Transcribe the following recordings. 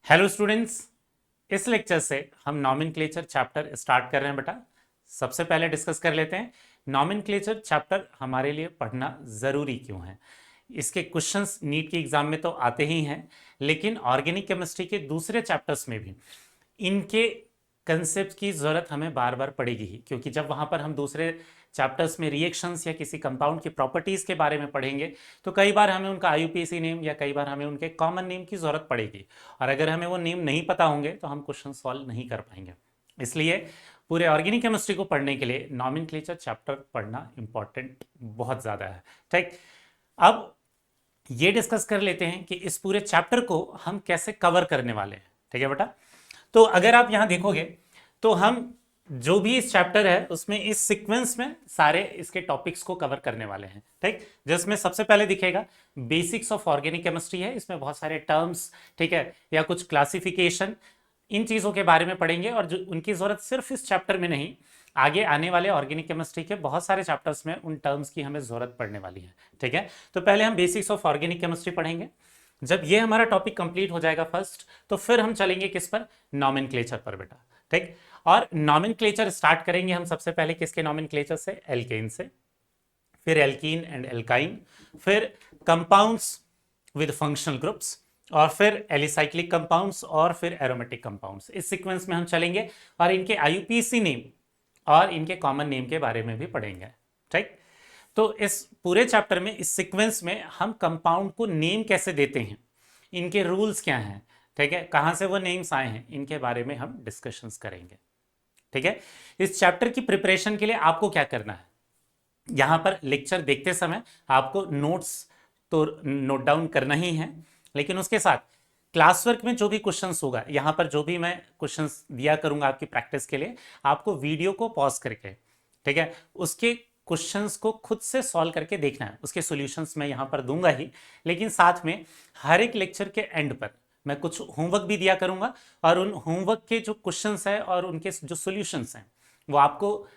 Hello students, इस lecture से हम नॉमेनक्लेचर चैप्टर स्टार्ट कर रहे हैं बेटा। सबसे पहले डिस्कस कर लेते हैं नॉमेनक्लेचर चैप्टर हमारे लिए पढ़ना ज़रूरी क्यों है। इसके क्वेश्चंस नीट के एग्जाम में तो आते ही हैं, लेकिन ऑर्गेनिक केमिस्ट्री के दूसरे चैप्टर्स में भी इनके कंसेप्ट की ज़रूरत हमें बार बार पड़ेगी ही, क्योंकि जब वहाँ पर हम दूसरे चैप्टर्स में रिएक्शंस या किसी कंपाउंड की प्रॉपर्टीज़ के बारे में पढ़ेंगे तो कई बार हमें उनका आईयूपीएसी नेम या कई बार हमें उनके कॉमन नेम की ज़रूरत पड़ेगी, और अगर हमें वो नेम नहीं पता होंगे तो हम क्वेश्चन सॉल्व नहीं कर पाएंगे। इसलिए पूरे ऑर्गेनिक केमिस्ट्री को पढ़ने के लिए नॉमेनक्लेचर चैप्टर पढ़ना इंपॉर्टेंट बहुत ज़्यादा है। ठीक, अब ये डिस्कस कर लेते हैं कि इस पूरे चैप्टर को हम कैसे कवर करने वाले हैं। ठीक है बेटा, तो अगर आप यहां देखोगे तो हम जो भी इस चैप्टर है उसमें इस सीक्वेंस में सारे इसके टॉपिक्स को कवर करने वाले हैं। ठीक, जिसमें सबसे पहले दिखेगा बेसिक्स ऑफ ऑर्गेनिक केमिस्ट्री है। इसमें बहुत सारे टर्म्स, ठीक है, या कुछ क्लासिफिकेशन, इन चीज़ों के बारे में पढ़ेंगे, और जो उनकी ज़रूरत सिर्फ इस चैप्टर में नहीं, आगे आने वाले ऑर्गेनिक केमिस्ट्री के बहुत सारे चैप्टर्स में उन टर्म्स की हमें ज़रूरत पड़ने वाली है। ठीक है, तो पहले हम बेसिक्स ऑफ ऑर्गेनिक केमिस्ट्री पढ़ेंगे। जब ये हमारा टॉपिक कंप्लीट हो जाएगा फर्स्ट, तो फिर हम चलेंगे किस पर, नॉमेनक्लेचर पर बेटा। ठीक, और नॉमेनक्लेचर स्टार्ट करेंगे हम सबसे पहले किसके नॉमेनक्लेचर से, एल्केन से, फिर एल्कीन एंड एल्काइन, फिर कंपाउंड्स विद फंक्शनल ग्रुप्स, और फिर एलिसाइक्लिक कंपाउंड्स, और फिर एरोमेटिक कंपाउंड्स। इस सीक्वेंस में हम चलेंगे और इनके आईयूपीएसी नेम और इनके कॉमन नेम के बारे में भी पढ़ेंगे। ठीक, तो इस पूरे चैप्टर में, इस सीक्वेंस में हम कंपाउंड को नेम कैसे देते हैं, इनके रूल्स क्या हैं, ठीक है, कहां से वो नेम्स आए हैं, इनके बारे में हम डिस्कशंस करेंगे। ठीक है, इस चैप्टर की प्रिपरेशन के लिए आपको क्या करना है, यहां पर लेक्चर देखते समय आपको नोट्स तो नोट डाउन करना ही है, लेकिन उसके साथ क्लास वर्क में जो भी क्वेश्चंस होगा, यहां पर जो भी मैं क्वेश्चंस दिया करूंगा आपकी प्रैक्टिस के लिए, आपको वीडियो को पॉज करके, ठीक है, उसके क्वेश्चंस को खुद से सॉल्व करके देखना है। उसके सॉल्यूशंस मैं यहां पर दूंगा ही, लेकिन साथ में हर एक लेक्चर के एंड पर मैं कुछ होमवर्क भी दिया करूंगा, और उन होमवर्क के जो क्वेश्चंस हैं और उनके जो सॉल्यूशंस हैं वो आपको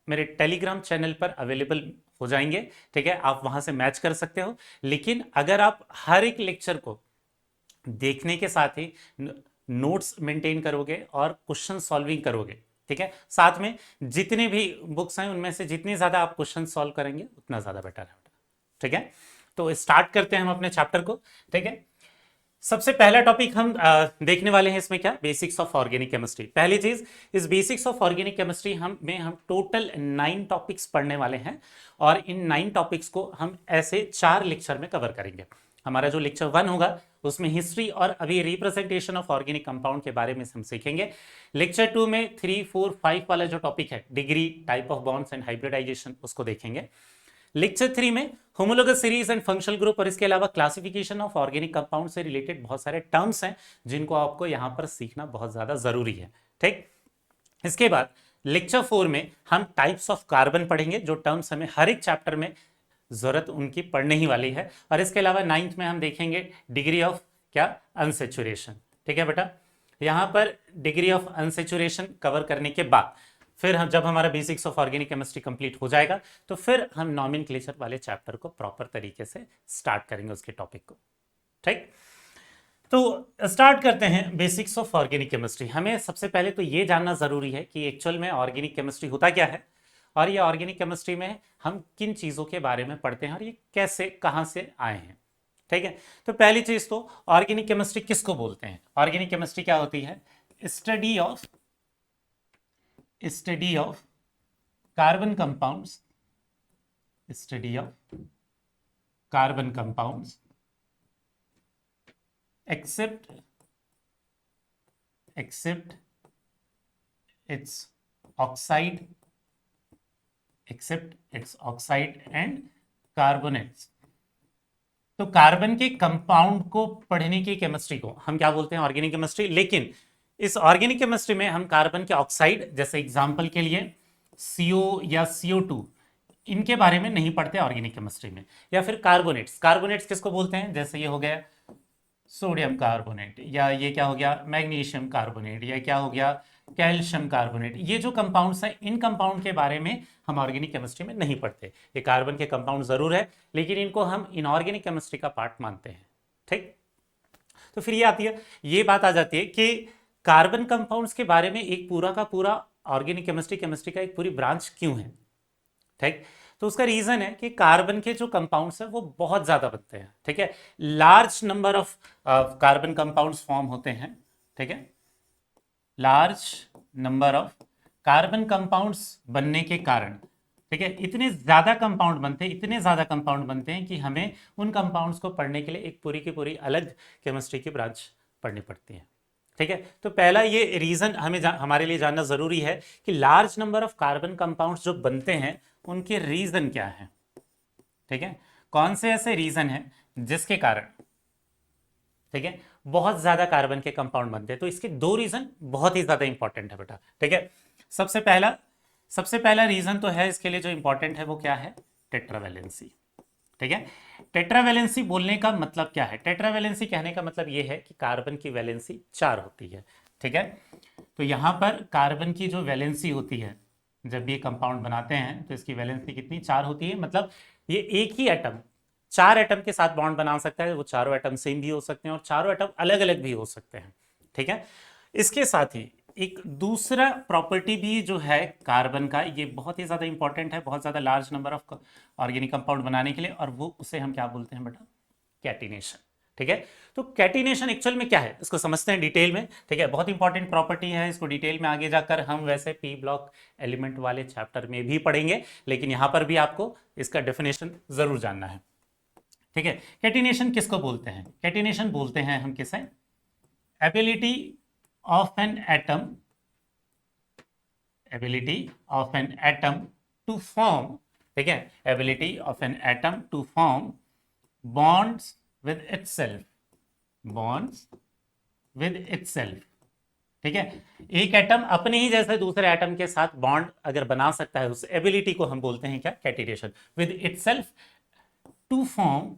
मेरे टेलीग्राम चैनल पर अवेलेबल हो जाएंगे। ठीक है, आप वहां से मैच कर सकते हो। लेकिन अगर आप हर एक लेक्चर को देखने के साथ ही नोट्स मेंटेन करोगे और क्वेश्चन सॉल्विंग करोगे, ठीक है, साथ में जितने भी बुक्स हैं उनमें से जितनी ज्यादा आप क्वेश्चन सॉल्व करेंगे उतना ज्यादा बेटर है। ठीक है, तो स्टार्ट करते हैं हम अपने चैप्टर को। ठीक है, सबसे पहला टॉपिक हम देखने वाले हैं इसमें, क्या, बेसिक्स ऑफ ऑर्गेनिक केमिस्ट्री। पहली चीज, इस बेसिक्स ऑफ ऑर्गेनिक केमिस्ट्री हम टोटल 9 टॉपिक्स पढ़ने वाले हैं, और इन 9 टॉपिक्स को हम ऐसे 4 लेक्चर में कवर करेंगे। हमारा जो लेक्चर 1 होगा उसमें हिस्ट्री और अभी रिप्रेजेंटेशन ऑफ ऑर्गेनिक कंपाउंड के बारे में हम सीखेंगे। लेक्चर 2 में 3, 4, 5 वाला जो टॉपिक है, degree, type of bonds and hybridisation, उसको देखेंगे। लेक्चर 3 में homologous series and functional group, और इसके अलावा क्लासिफिकेशन ऑफ ऑर्गेनिक कंपाउंड से रिलेटेड बहुत सारे टर्म्स हैं जिनको आपको यहां पर सीखना बहुत ज्यादा जरूरी है। ठीक, इसके बाद लेक्चर 4 में हम टाइप्स ऑफ कार्बन पढ़ेंगे, जो टर्म्स हमें हर एक चैप्टर में जरूरत उनकी पढ़ने ही वाली है। और इसके अलावा 9th में हम देखेंगे डिग्री ऑफ क्या, अनसेचुरेशन। ठीक है बेटा, यहां पर डिग्री ऑफ अनसेचुरेशन कवर करने के बाद फिर हम, जब हमारा basics of organic chemistry complete हो जाएगा, तो फिर हम नॉमेनक्लेचर वाले चैप्टर को प्रॉपर तरीके से स्टार्ट करेंगे उसके टॉपिक को। ठीक, तो स्टार्ट करते हैं बेसिक्स ऑफ ऑर्गेनिक केमिस्ट्री। हमें सबसे पहले तो ये जानना जरूरी है कि एक्चुअल में ऑर्गेनिक केमिस्ट्री होता क्या है, और ये ऑर्गेनिक केमिस्ट्री में हम किन चीजों के बारे में पढ़ते हैं और ये कैसे, कहां से आए हैं। ठीक है, तो पहली चीज तो ऑर्गेनिक केमिस्ट्री किसको बोलते हैं। ऑर्गेनिक केमिस्ट्री क्या होती है, study of carbon compounds, study of carbon compounds except its oxide and carbonates। तो कार्बन के कंपाउंड को पढ़ने की केमिस्ट्री को हम क्या बोलते हैं, ऑर्गेनिक केमिस्ट्री। लेकिन इस ऑर्गेनिक केमिस्ट्री में हम कार्बन के ऑक्साइड, जैसे एग्जांपल के लिए CO या CO2, इनके बारे में नहीं पढ़ते ऑर्गेनिक केमिस्ट्री में। या फिर कार्बोनेट्स किसको बोलते हैं, जैसे ये हो गया सोडियम कार्बोनेट, या ये क्या हो गया मैग्नीशियम कार्बोनेट, या क्या हो गया कैल्शियम कार्बोनेट। ये जो कंपाउंड्स हैं, इन कंपाउंड के बारे में हम ऑर्गेनिक केमिस्ट्री में नहीं पढ़ते। ये कार्बन के कंपाउंड जरूर है, लेकिन इनको हम इनऑर्गेनिक केमिस्ट्री का पार्ट मानते हैं। ठीक, तो फिर ये आती है, ये बात आ जाती है कि कार्बन कंपाउंड्स के बारे में एक पूरा का पूरा ऑर्गेनिक केमिस्ट्री का एक पूरी ब्रांच क्यों है, ठीक। तो उसका रीजन है कि कार्बन के जो कंपाउंड्स हैं वो बहुत ज्यादा बनते हैं, ठीक है। Large number of carbon compounds form होते हैं, ठीक है। Large number of carbon compounds बनने के कारण, ठीक है, इतने ज्यादा कंपाउंड बनते हैं कि हमें उन कंपाउंड्स को पढ़ने के लिए एक पूरी की पूरी अलग केमिस्ट्री की ब्रांच पढ़नी पड़ती है, ठीक है। तो पहला ये रीजन हमारे लिए जानना जरूरी है कि large number of carbon compounds जो बनते हैं उनके रीजन क्या है, ठीक है। कौन से ऐसे रीजन है जिसके कारण, ठीक है, बहुत ज्यादा कार्बन के कंपाउंड बनते हैं। तो इसके दो रीजन बहुत ही ज्यादा इंपॉर्टेंट है बेटा, ठीक है। सबसे पहला रीजन तो है इसके लिए जो इंपॉर्टेंट है वो क्या है, टेट्रावैलेंसी, ठीक है। टेट्रावैलेंसी बोलने का मतलब क्या है, टेट्रावैलेंसी कहने का मतलब ये है कि कार्बन की वैलेंसी 4 होती है, ठीक है। तो यहां पर कार्बन की जो वैलेंसी होती है, जब भी कंपाउंड बनाते हैं तो इसकी वैलेंसी कितनी, 4 होती है। मतलब ये एक ही एटम 4 एटम के साथ बॉन्ड बना सकता है, वो चारों एटम सेम भी हो सकते हैं और चारों एटम अलग अलग भी हो सकते हैं, ठीक है। इसके साथ ही एक दूसरा प्रॉपर्टी भी जो है कार्बन का, ये बहुत ही ज्यादा इंपॉर्टेंट है, बहुत ज्यादा large number of organic compound बनाने के लिए, और वो उसे हम क्या बोलते हैं बेटा, कैटिनेशन, ठीक है। तो कैटिनेशन एक्चुअल में क्या है इसको समझते हैं डिटेल में, ठीक है। बहुत इंपॉर्टेंट प्रॉपर्टी है, इसको डिटेल में आगे जाकर हम वैसे पी ब्लॉक एलिमेंट वाले चैप्टर में भी पढ़ेंगे, लेकिन यहां पर भी आपको इसका डेफिनेशन जरूर जानना है, ठीक है। कैटिनेशन किसको बोलते हैं, कैटिनेशन बोलते हैं हम किसे, ability of an atom to form, ठीक है, ability of an atom to form bonds with itself, ठीक है। एक एटम अपने ही जैसे दूसरे एटम के साथ बॉन्ड अगर बना सकता है, उस एबिलिटी को हम बोलते हैं क्या, catenation. With itself to form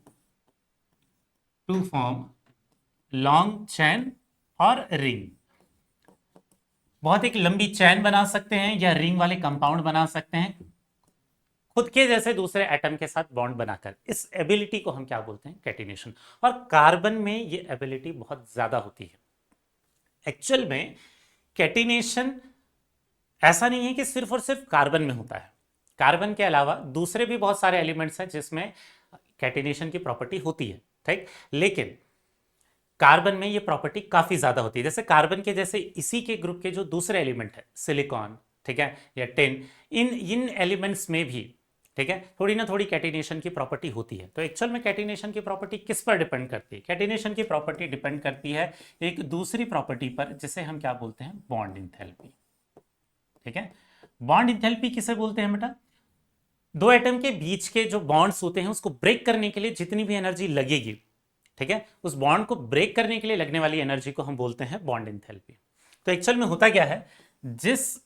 long chain और रिंग, बहुत एक लंबी चैन बना सकते हैं या रिंग वाले कंपाउंड बना सकते हैं खुद के जैसे दूसरे एटम के साथ बॉन्ड बनाकर। इस एबिलिटी को हम क्या बोलते हैं, कैटिनेशन। और कार्बन में ये एबिलिटी बहुत ज्यादा होती है। एक्चुअल में कैटिनेशन ऐसा नहीं है कि सिर्फ और सिर्फ कार्बन में होता है, कार्बन के अलावा दूसरे भी बहुत सारे एलिमेंट्स हैं जिसमें कैटिनेशन की प्रॉपर्टी होती है, ठीक। लेकिन कार्बन में ये प्रॉपर्टी काफी ज्यादा होती है। जैसे कार्बन के जैसे इसी के ग्रुप के जो दूसरे एलिमेंट है, सिलिकॉन, ठीक है, या टिन, इन एलिमेंट्स में भी, ठीक है, थोड़ी ना थोड़ी कैटिनेशन की प्रॉपर्टी होती है। तो एक्चुअल में कैटिनेशन की प्रॉपर्टी किस पर डिपेंड करती है, कैटिनेशन की प्रॉपर्टी डिपेंड करती है एक दूसरी प्रॉपर्टी पर जिसे हम क्या बोलते हैं, बॉन्ड इंथैल्पी, ठीक है। बॉन्ड इंथैल्पी किसे बोलते हैं बेटा, दो एटम के बीच के जो बॉन्ड्स होते हैं उसको ब्रेक करने के लिए जितनी भी एनर्जी लगेगी, ठीक है, उस बॉन्ड को ब्रेक करने के लिए लगने वाली एनर्जी को हम बोलते हैं बॉन्ड इंथैल्पी। तो एक्चुअल में होता क्या है, जिस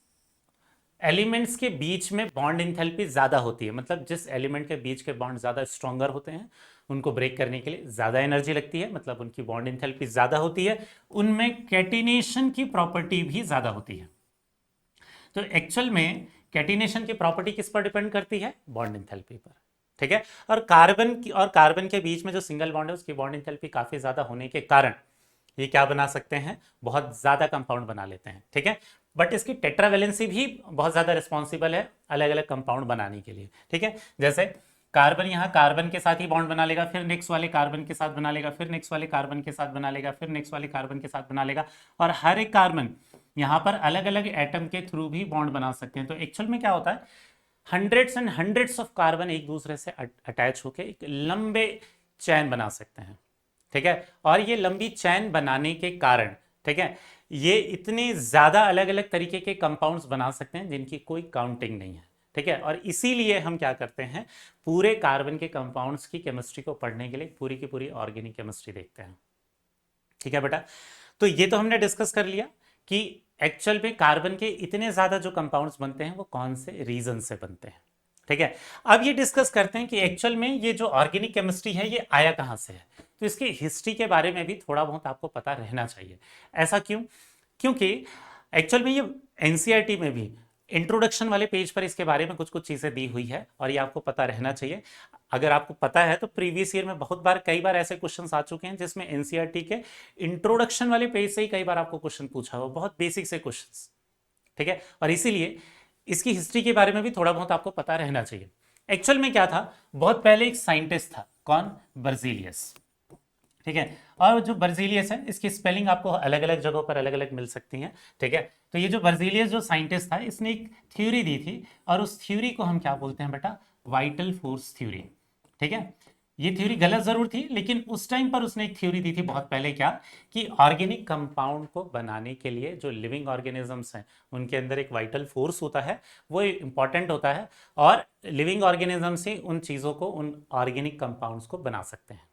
एलिमेंट्स के बीच में बॉन्ड इंथैल्पी ज्यादा होती है, मतलब जिस एलिमेंट के बीच के बॉन्ड ज्यादा स्ट्रॉन्गर होते हैं उनको ब्रेक करने के लिए ज्यादा एनर्जी लगती है, मतलब उनकी बॉन्ड इंथैल्पी ज्यादा होती है, उनमें कैटिनेशन की प्रॉपर्टी भी ज्यादा होती है। तो एक्चुअल में कैटिनेशन की प्रॉपर्टी किस पर डिपेंड करती है, बॉन्ड इंथैल्पी पर, ठीक है। और कार्बन के बीच में जो सिंगल बॉन्ड है उसकी बॉन्ड इंथैल्पी काफी ज्यादा होने के कारण ये क्या बना सकते हैं, बहुत ज्यादा कंपाउंड बना लेते हैं, ठीक है। बट इसकी टेट्रावैलेंसी भी बहुत ज्यादा रिस्पॉन्सिबल है अलग अलग कंपाउंड बनाने के लिए, ठीक है। जैसे कार्बन यहाँ कार्बन के साथ ही बॉन्ड बना लेगा, फिर नेक्स्ट वाले कार्बन के साथ बना लेगा, फिर नेक्स्ट वाले कार्बन के साथ बना लेगा, फिर नेक्स्ट वाले कार्बन के साथ बना लेगा, और हर एक कार्बन यहाँ पर अलग अलग एटम के थ्रू भी बॉन्ड बना सकते हैं। तो एक्चुअल में क्या होता है, hundreds and hundreds of carbon एक दूसरे से अटैच होकर एक लंबे चैन बना सकते हैं, ठीक है। और ये लंबी चैन बनाने के कारण, ठीक है, ये इतने ज्यादा अलग अलग तरीके के कंपाउंड्स बना सकते हैं जिनकी कोई काउंटिंग नहीं है, ठीक है। और इसीलिए हम क्या करते हैं, पूरे कार्बन के कंपाउंड्स की केमिस्ट्री को पढ़ने के लिए पूरी की पूरी ऑर्गेनिक केमिस्ट्री देखते हैं, ठीक है बेटा। तो ये तो हमने डिस्कस कर लिया कि एक्चुअल में कार्बन के इतने ज्यादा जो कंपाउंड्स बनते हैं वो कौन से रीजन से बनते हैं, ठीक है। अब ये डिस्कस करते हैं कि एक्चुअल में ये जो ऑर्गेनिक केमिस्ट्री है ये आया कहां से है। तो इसकी हिस्ट्री के बारे में भी थोड़ा बहुत आपको पता रहना चाहिए। ऐसा क्यों, क्योंकि एक्चुअल में ये एनसीईआरटी में भी इंट्रोडक्शन वाले पेज पर इसके बारे में कुछ कुछ चीज़ें दी हुई है और ये आपको पता रहना चाहिए। अगर आपको पता है तो प्रीवियस ईयर में बहुत बार कई बार ऐसे क्वेश्चंस आ चुके हैं जिसमें एनसीईआरटी के इंट्रोडक्शन वाले पेज से ही कई बार आपको क्वेश्चन पूछा हो, बहुत बेसिक से क्वेश्चंस, ठीक है। और इसीलिए इसकी हिस्ट्री के बारे में भी थोड़ा बहुत आपको पता रहना चाहिए। एक्चुअल में क्या था, बहुत पहले एक साइंटिस्ट था, कौन, बर्जीलियस, ठीक है। और जो बर्जीलियस है इसकी स्पेलिंग आपको अलग अलग जगहों पर अलग अलग मिल सकती है, ठीक है। तो ये जो बर्जीलियस जो साइंटिस्ट था इसने एक थ्योरी दी थी और उस थ्योरी को हम क्या बोलते हैं बेटा, वाइटल फोर्स थ्योरी, ठीक है। ये थ्योरी गलत जरूर थी लेकिन उस टाइम पर उसने एक थ्योरी दी थी बहुत पहले, क्या कि ऑर्गेनिक कंपाउंड को बनाने के लिए जो लिविंग ऑर्गेनिजम्स हैं उनके अंदर एक वाइटल फोर्स होता है, वो इंपॉर्टेंट होता है और लिविंग ऑर्गेनिजम्स ही उन चीज़ों को, उन ऑर्गेनिक कंपाउंड्स को बना सकते हैं,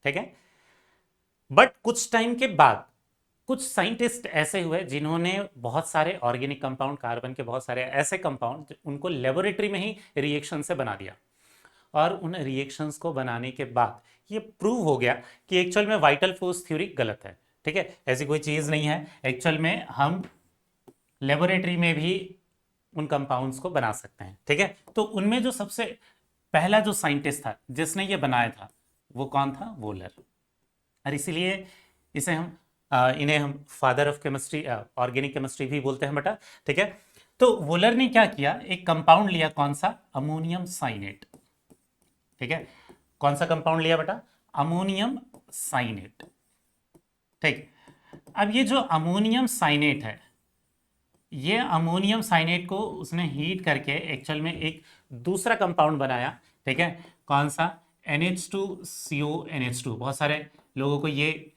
ठीक है। बट कुछ टाइम के बाद कुछ साइंटिस्ट ऐसे हुए जिन्होंने बहुत सारे ऑर्गेनिक कंपाउंड, कार्बन के बहुत सारे ऐसे कंपाउंड उनको लेबोरेटरी में ही रिएक्शन से बना दिया और उन रिएक्शंस को बनाने के बाद ये प्रूव हो गया कि एक्चुअल में वाइटल फोर्स थ्योरी गलत है, ठीक है। ऐसी कोई चीज़ नहीं है, एक्चुअल में हम लेबोरेटरी में भी उन कंपाउंड्स को बना सकते हैं, ठीक है। तो उनमें जो सबसे पहला जो साइंटिस्ट था जिसने ये बनाया था वो कौन था, वोलर। और इसीलिए इसे हम इन्हें हम father of chemistry, organic chemistry भी बोलते हैं बेटा, ठीक है। तो वोलर ने क्या किया, एक कंपाउंड लिया, कौन सा, अमोनियम साइनेट, ठीक है। कौन सा कंपाउंड लिया बेटा, अमोनियम साइनेट, ठीक। अब ये जो अमोनियम साइनेट है, ये अमोनियम साइनेट को उसने हीट करके एक्चुअल में एक दूसरा कंपाउंड बनाया, ठीक है। कौन सा, NH2CONH2। बहुत सारे लोगों को ये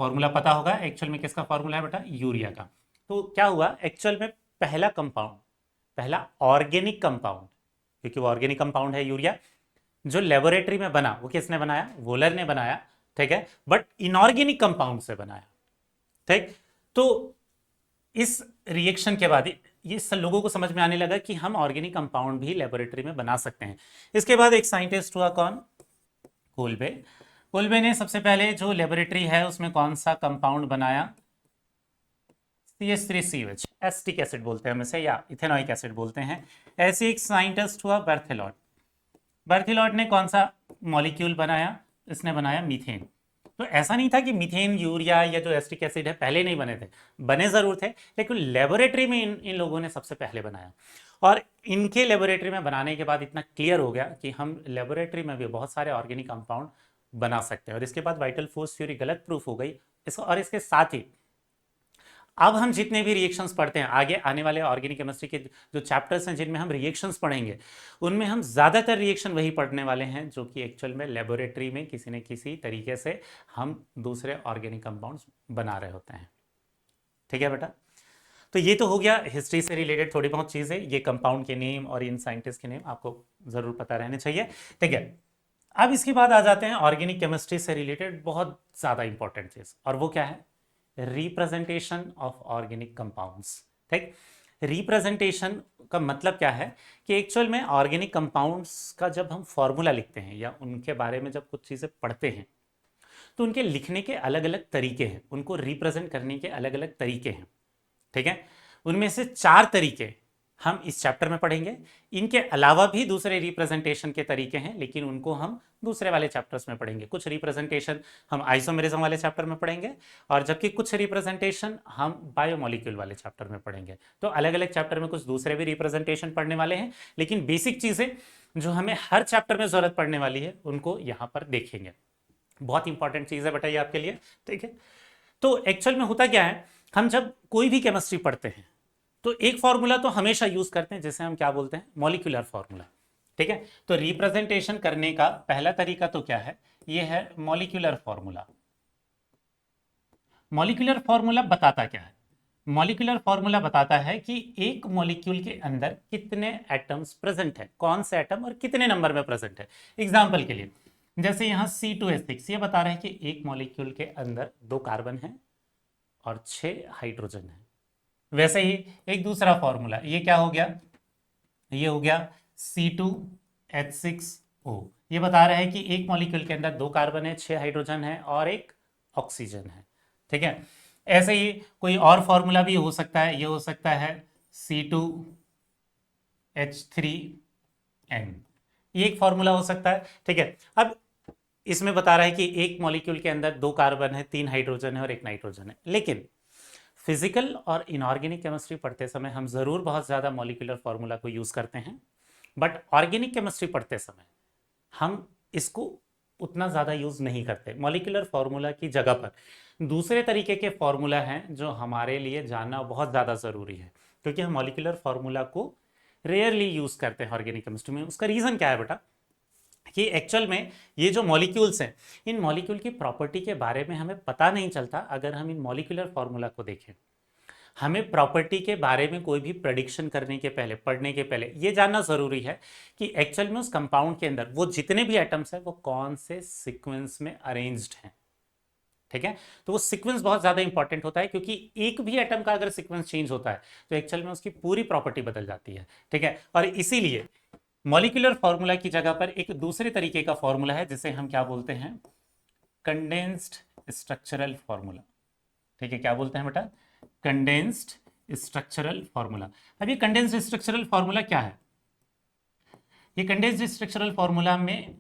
फॉर्मूला पता होगा, एक्चुअल में किसका फॉर्मूला है बेटा, यूरिया का। तो क्या हुआ, एक्चुअल में पहला कंपाउंड, पहला ऑर्गेनिक कंपाउंड, क्योंकि वो ऑर्गेनिक कंपाउंड है यूरिया, जो लेबोरेटरी में बना वो किसने बनाया, वोलर ने बनाया, ठीक है। बट इनऑर्गेनिक कंपाउंड से बनाया, ठीक। तो इस रिएक्शन के बाद ये सब लोगों को समझ में आने लगा कि हम ऑर्गेनिक कंपाउंड भी लेबोरेटरी में बना सकते हैं। इसके बाद एक साइंटिस्ट हुआ, कौन, कोल्बे। कोल्बे ने सबसे पहले जो लेबोरेटरी है उसमें कौन सा कंपाउंड बनाया, CH3COH, एसिटिक एसिड बोलते हैं हम इसे, या इथेनॉइक एसिड बोलते हैं। ऐसे एक साइंटिस्ट हुआ बर्थेलॉट। बर्थेलॉट ने कौन सा मॉलिक्यूल बनाया, इसने बनाया मीथेन। तो ऐसा नहीं था कि मीथेन, यूरिया या जो एसिटिक एसिड है पहले नहीं बने थे, बने जरूर थे, लेकिन लेबोरेटरी में इन लोगों ने सबसे पहले बनाया। और इनके लेबोरेटरी में बनाने के बाद इतना क्लियर हो गया कि हम लेबोरेटरी में भी बहुत सारे ऑर्गेनिक कंपाउंड बना सकते हैं। और इसके बाद वाइटल फोर्स थ्योरी गलत प्रूफ हो गई। और इसके साथ ही अब हम जितने भी रिएक्शंस पढ़ते हैं, आगे आने वाले ऑर्गेनिक केमिस्ट्री के जो चैप्टर्स हैं जिनमें हम रिएक्शंस पढ़ेंगे, उनमें हम ज़्यादातर रिएक्शन वही पढ़ने वाले हैं जो कि एक्चुअल में लेबोरेटरी में किसी न किसी तरीके से हम दूसरे ऑर्गेनिक कंपाउंड्स बना रहे होते हैं, ठीक है बेटा। तो ये तो हो गया हिस्ट्री से रिलेटेड थोड़ी बहुत चीज़ें, ये कंपाउंड के नेम और इन साइंटिस्ट के नेम आपको ज़रूर पता रहने चाहिए, ठीक है। अब इसके बाद आ जाते हैं ऑर्गेनिक केमिस्ट्री से रिलेटेड बहुत ज़्यादा इंपॉर्टेंट चीज़, और वो क्या है, रिप्रेजेंटेशन ऑफ ऑर्गेनिक कंपाउंड्स, ठीक। रिप्रेजेंटेशन का मतलब क्या है कि एक्चुअल में ऑर्गेनिक कंपाउंड्स का जब हम फॉर्मूला लिखते हैं या उनके बारे में जब कुछ चीज़ें पढ़ते हैं तो उनके लिखने के अलग अलग तरीके हैं, उनको रिप्रेजेंट करने के अलग अलग तरीके हैं, ठीक है। उनमें से 4 तरीके हम इस चैप्टर में पढ़ेंगे। इनके अलावा भी दूसरे रिप्रेजेंटेशन के तरीके हैं लेकिन उनको हम दूसरे वाले चैप्टर्स में पढ़ेंगे। कुछ रिप्रेजेंटेशन हम आइसोमेरिज्म वाले चैप्टर में पढ़ेंगे और जबकि कुछ रिप्रेजेंटेशन हम बायोमोलिक्यूल वाले चैप्टर में पढ़ेंगे। तो अलग अलग चैप्टर में कुछ दूसरे भी रिप्रेजेंटेशन पढ़ने वाले हैं, लेकिन बेसिक चीज़ें जो हमें हर चैप्टर में ज़रूरत पड़ने वाली है उनको यहाँ पर देखेंगे। बहुत इंपॉर्टेंट चीज़ है बेटा ये आपके लिए, ठीक है। तो एक्चुअल में होता क्या है, हम जब कोई भी केमिस्ट्री पढ़ते हैं तो एक फॉर्मूला तो हमेशा यूज करते हैं जिसे हम क्या बोलते हैं, मॉलिक्यूलर फॉर्मूला, ठीक है। तो रिप्रेजेंटेशन करने का पहला तरीका तो क्या है, ये है मॉलिक्यूलर फॉर्मूला। मॉलिक्यूलर फॉर्मूला बताता क्या है, मॉलिक्यूलर फॉर्मूला बताता है कि एक मॉलिक्यूल के अंदर कितने एटम्स प्रेजेंट है, कौन से एटम और कितने नंबर में प्रेजेंट है। एग्जाम्पल के लिए जैसे यहाँ C2H6 ये बता रहे हैं कि एक मॉलिक्यूल के अंदर 2 कार्बन है और 6 हाइड्रोजन है। वैसे ही एक दूसरा फॉर्मूला, ये क्या हो गया, ये हो गया C2H6O। ये बता रहा है कि एक मॉलिक्यूल के अंदर 2 कार्बन है, 6 हाइड्रोजन है और 1 ऑक्सीजन है, ठीक है। ऐसे ही कोई और फॉर्मूला भी हो सकता है, ये हो सकता है C2H3N, ये एक फॉर्मूला हो सकता है। ठीक है, अब इसमें बता रहा है कि एक मॉलिक्यूल के अंदर 2 कार्बन है, 3 हाइड्रोजन है और 1 नाइट्रोजन है। लेकिन फिजिकल और इनऑर्गेनिक केमिस्ट्री पढ़ते समय हम जरूर बहुत ज्यादा मॉलिक्यूलर फॉर्मूला को यूज करते हैं, बट ऑर्गेनिक केमिस्ट्री पढ़ते समय हम इसको उतना ज़्यादा यूज़ नहीं करते। मॉलिक्यूलर फार्मूला की जगह पर दूसरे तरीके के फार्मूला हैं जो हमारे लिए जानना बहुत ज़्यादा ज़रूरी है, क्योंकि हम मॉलिक्यूलर फार्मूला को रेयरली यूज़ करते हैं ऑर्गेनिक केमिस्ट्री में। उसका रीज़न क्या है बेटा, कि एक्चुअल में ये जो मॉलिक्यूल्स हैं, इन मॉलिक्यूल की प्रॉपर्टी के बारे में हमें पता नहीं चलता अगर हम इन मॉलिक्यूलर फार्मूला को देखें। हमें प्रॉपर्टी के बारे में कोई भी प्रेडिक्शन करने के पहले, पढ़ने के पहले ये जानना जरूरी है कि एक्चुअल में उस कंपाउंड के अंदर वो जितने भी एटम्स हैं वो कौन से सीक्वेंस में अरेंज्ड हैं। ठीक है, तो वो सीक्वेंस बहुत ज्यादा इंपॉर्टेंट होता है, क्योंकि एक भी एटम का अगर सीक्वेंस चेंज होता है तो एक्चुअल में उसकी पूरी प्रॉपर्टी बदल जाती है। ठीक है, और इसीलिए मॉलिक्यूलर फॉर्मूला की जगह पर एक दूसरे तरीके का फॉर्मूला है जिसे हम क्या बोलते हैं, कंडेंस्ड स्ट्रक्चरल फॉर्मूला। ठीक है, क्या बोलते हैं बेटा, कंडेंस्ड स्ट्रक्चरल फॉर्मूला। अब ये कंडेंस्ड स्ट्रक्चरल फॉर्मूला क्या है, ये कंडेंस्ड स्ट्रक्चरल फॉर्मूला में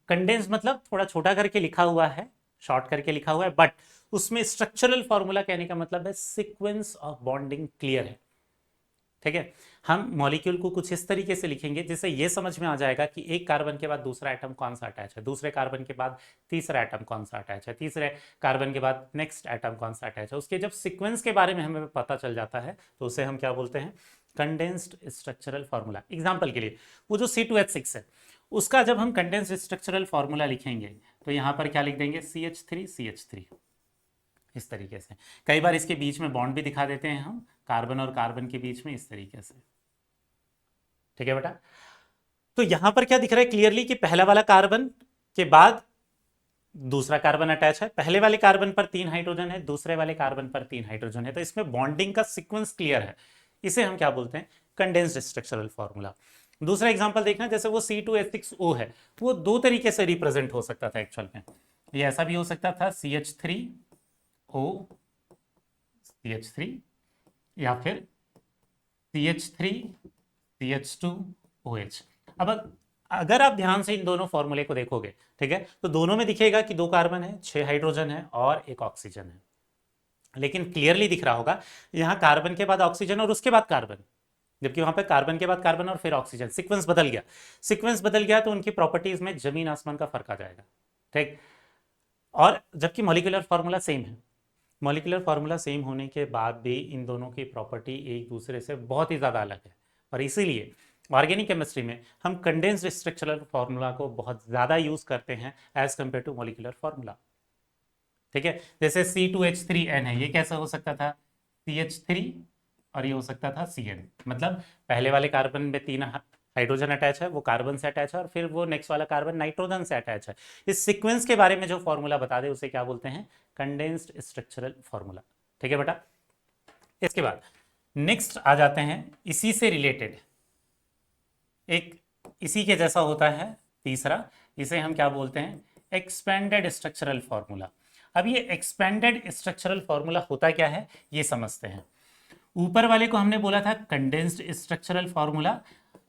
कंडेंस मतलब थोड़ा छोटा करके लिखा हुआ है, शॉर्ट करके लिखा हुआ है, बट उसमें स्ट्रक्चरल फॉर्मूला कहने का मतलब है सीक्वेंस ऑफ बॉन्डिंग क्लियर है। ठीक है, हम मॉलिक्यूल को कुछ इस तरीके से लिखेंगे जिससे ये समझ में आ जाएगा कि एक कार्बन के बाद दूसरा एटम कौन सा अटैच है, दूसरे कार्बन के बाद तीसरा एटम कौन सा अटैच है, तीसरे कार्बन के बाद नेक्स्ट एटम कौन सा अटैच है। उसके जब सीक्वेंस के बारे में हमें पता चल जाता है तो उसे हम क्या बोलते हैं, कंडेंस्ड स्ट्रक्चरल फॉर्मूला। एग्जाम्पल के लिए वो जो C2H6 है, उसका जब हम कंडेंस्ड स्ट्रक्चरल फॉर्मूला लिखेंगे तो यहां पर क्या लिख देंगे, CH3CH3, इस तरीके से। कई बार इसके बीच में बॉन्ड भी दिखा देते हैं हम, कार्बन और कार्बन के बीच में इस तरीके से। ठीक है बेटा, तो यहां पर क्या दिख रहा है क्लियरली कि पहला वाला कार्बन के बाद दूसरा कार्बन अटैच है, पहले वाले कार्बन पर 3 हाइड्रोजन है, दूसरे वाले कार्बन पर 3 हाइड्रोजन है, तो इसमें बॉन्डिंग का सीक्वेंस क्लियर है। इसे हम क्या बोलते हैं, कंडेंस्ड स्ट्रक्चरल फॉर्मूला। दूसरा एग्जांपल देखना, जैसे वो C2H6O है, वो 2 तरीके से रिप्रेजेंट हो सकता था एक्चुअल में। ये ऐसा भी हो सकता था CH3O CH3, या फिर CH3CH2OH। अब अगर आप ध्यान से इन दोनों फॉर्मूले को देखोगे, ठीक है, तो दोनों में दिखेगा कि 2 कार्बन है, 6 हाइड्रोजन है और 1 ऑक्सीजन है। लेकिन क्लियरली दिख रहा होगा यहां कार्बन के बाद ऑक्सीजन और उसके बाद कार्बन, जबकि वहां पे कार्बन के बाद कार्बन और फिर ऑक्सीजन। सीक्वेंस बदल गया, सीक्वेंस बदल गया तो उनकी प्रॉपर्टीज में जमीन आसमान का फर्क आ जाएगा। ठीक, और जबकि मॉलिक्यूलर फार्मूला सेम है, मॉलिक्यूलर फार्मूला सेम होने के बाद भी इन दोनों की प्रॉपर्टी एक दूसरे से बहुत ही ज़्यादा अलग है, और इसीलिए ऑर्गेनिक केमिस्ट्री में हम कंडेंस्ड स्ट्रक्चरल फार्मूला को बहुत ज़्यादा यूज़ करते हैं as compared to molecular formula. ठीक है, जैसे C2H3N है, ये कैसा हो सकता था, CH3, और ये हो सकता था CN। मतलब पहले वाले कार्बन में 3 हाइड्रोजन अटैच है, वो कार्बन से अटैच है, और फिर वो नेक्स्ट वाला कार्बन नाइट्रोजन से अटैच है। इस सीक्वेंस के बारे में जो फॉर्मूला बता दे उसे क्या बोलते हैं, कंडेंस्ड स्ट्रक्चरल फॉर्मूला। ठीक है बेटा, इसके बाद नेक्स्ट आ जाते हैं, इसी से रिलेटेड एक इसी के जैसा होता है तीसरा, इसे हम क्या बोलते हैं, एक्सपेंडेड स्ट्रक्चरल फॉर्मूला। अब ये एक्सपेंडेड स्ट्रक्चरल फॉर्मूला होता क्या है ये समझते हैं। ऊपर वाले को हमने बोला था कंडेंस्ड स्ट्रक्चरल फॉर्मूला,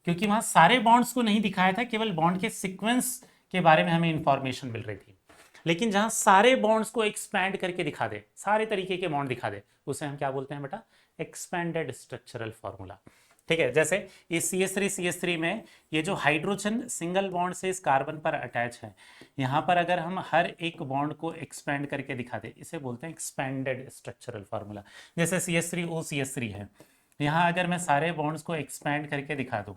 क्योंकि वहां सारे बॉन्ड्स को नहीं दिखाया था, केवल बॉन्ड के सीक्वेंस के बारे में हमें इंफॉर्मेशन मिल रही थी। लेकिन जहां सारे बॉन्ड्स को एक्सपैंड करके दिखा दे, सारे तरीके के बॉन्ड दिखा दे, उसे हम क्या बोलते हैं बेटा, एक्सपेंडेड स्ट्रक्चरल फॉर्मूला। ठीक है, जैसे इस CH3 में ये जो हाइड्रोजन सिंगल बॉन्ड से इस कार्बन पर अटैच है, यहाँ पर अगर हम हर एक बॉन्ड को एक्सपेंड करके दिखा दे, इसे बोलते हैं एक्सपेंडेड स्ट्रक्चरल फार्मूला। जैसे CH3O CH3 है, यहाँ अगर मैं सारे बॉन्ड्स को एक्सपेंड करके दिखा दूँ,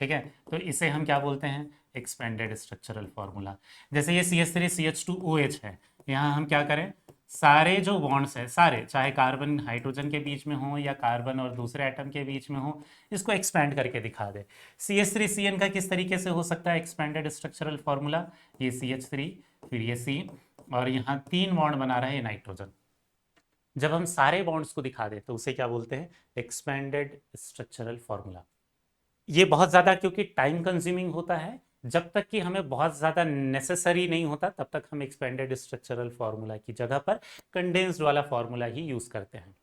ठीक है, तो इसे हम क्या बोलते हैं, एक्सपेंडेड स्ट्रक्चरल फार्मूला। जैसे ये CH3CH2OH है, यहाँ हम क्या करें, सारे जो बॉन्ड्स है, सारे, चाहे कार्बन हाइड्रोजन के बीच में हो या कार्बन और दूसरे एटम के बीच में हो, इसको एक्सपेंड करके दिखा दे। CH3CN का किस तरीके से हो सकता है एक्सपेंडेड स्ट्रक्चरल फार्मूला, ये CH3 फिर ये C, और यहाँ 3 बॉन्ड बना रहा है ये नाइट्रोजन। जब हम सारे बॉन्ड्स को दिखा दे तो उसे क्या बोलते हैं, एक्सपेंडेड स्ट्रक्चरल फार्मूला। ये बहुत ज़्यादा क्योंकि टाइम कंज्यूमिंग होता है, जब तक कि हमें बहुत ज़्यादा नेसेसरी नहीं होता तब तक हम एक्सपेंडेड स्ट्रक्चरल फार्मूला की जगह पर कंडेंस्ड वाला फार्मूला ही यूज़ करते हैं।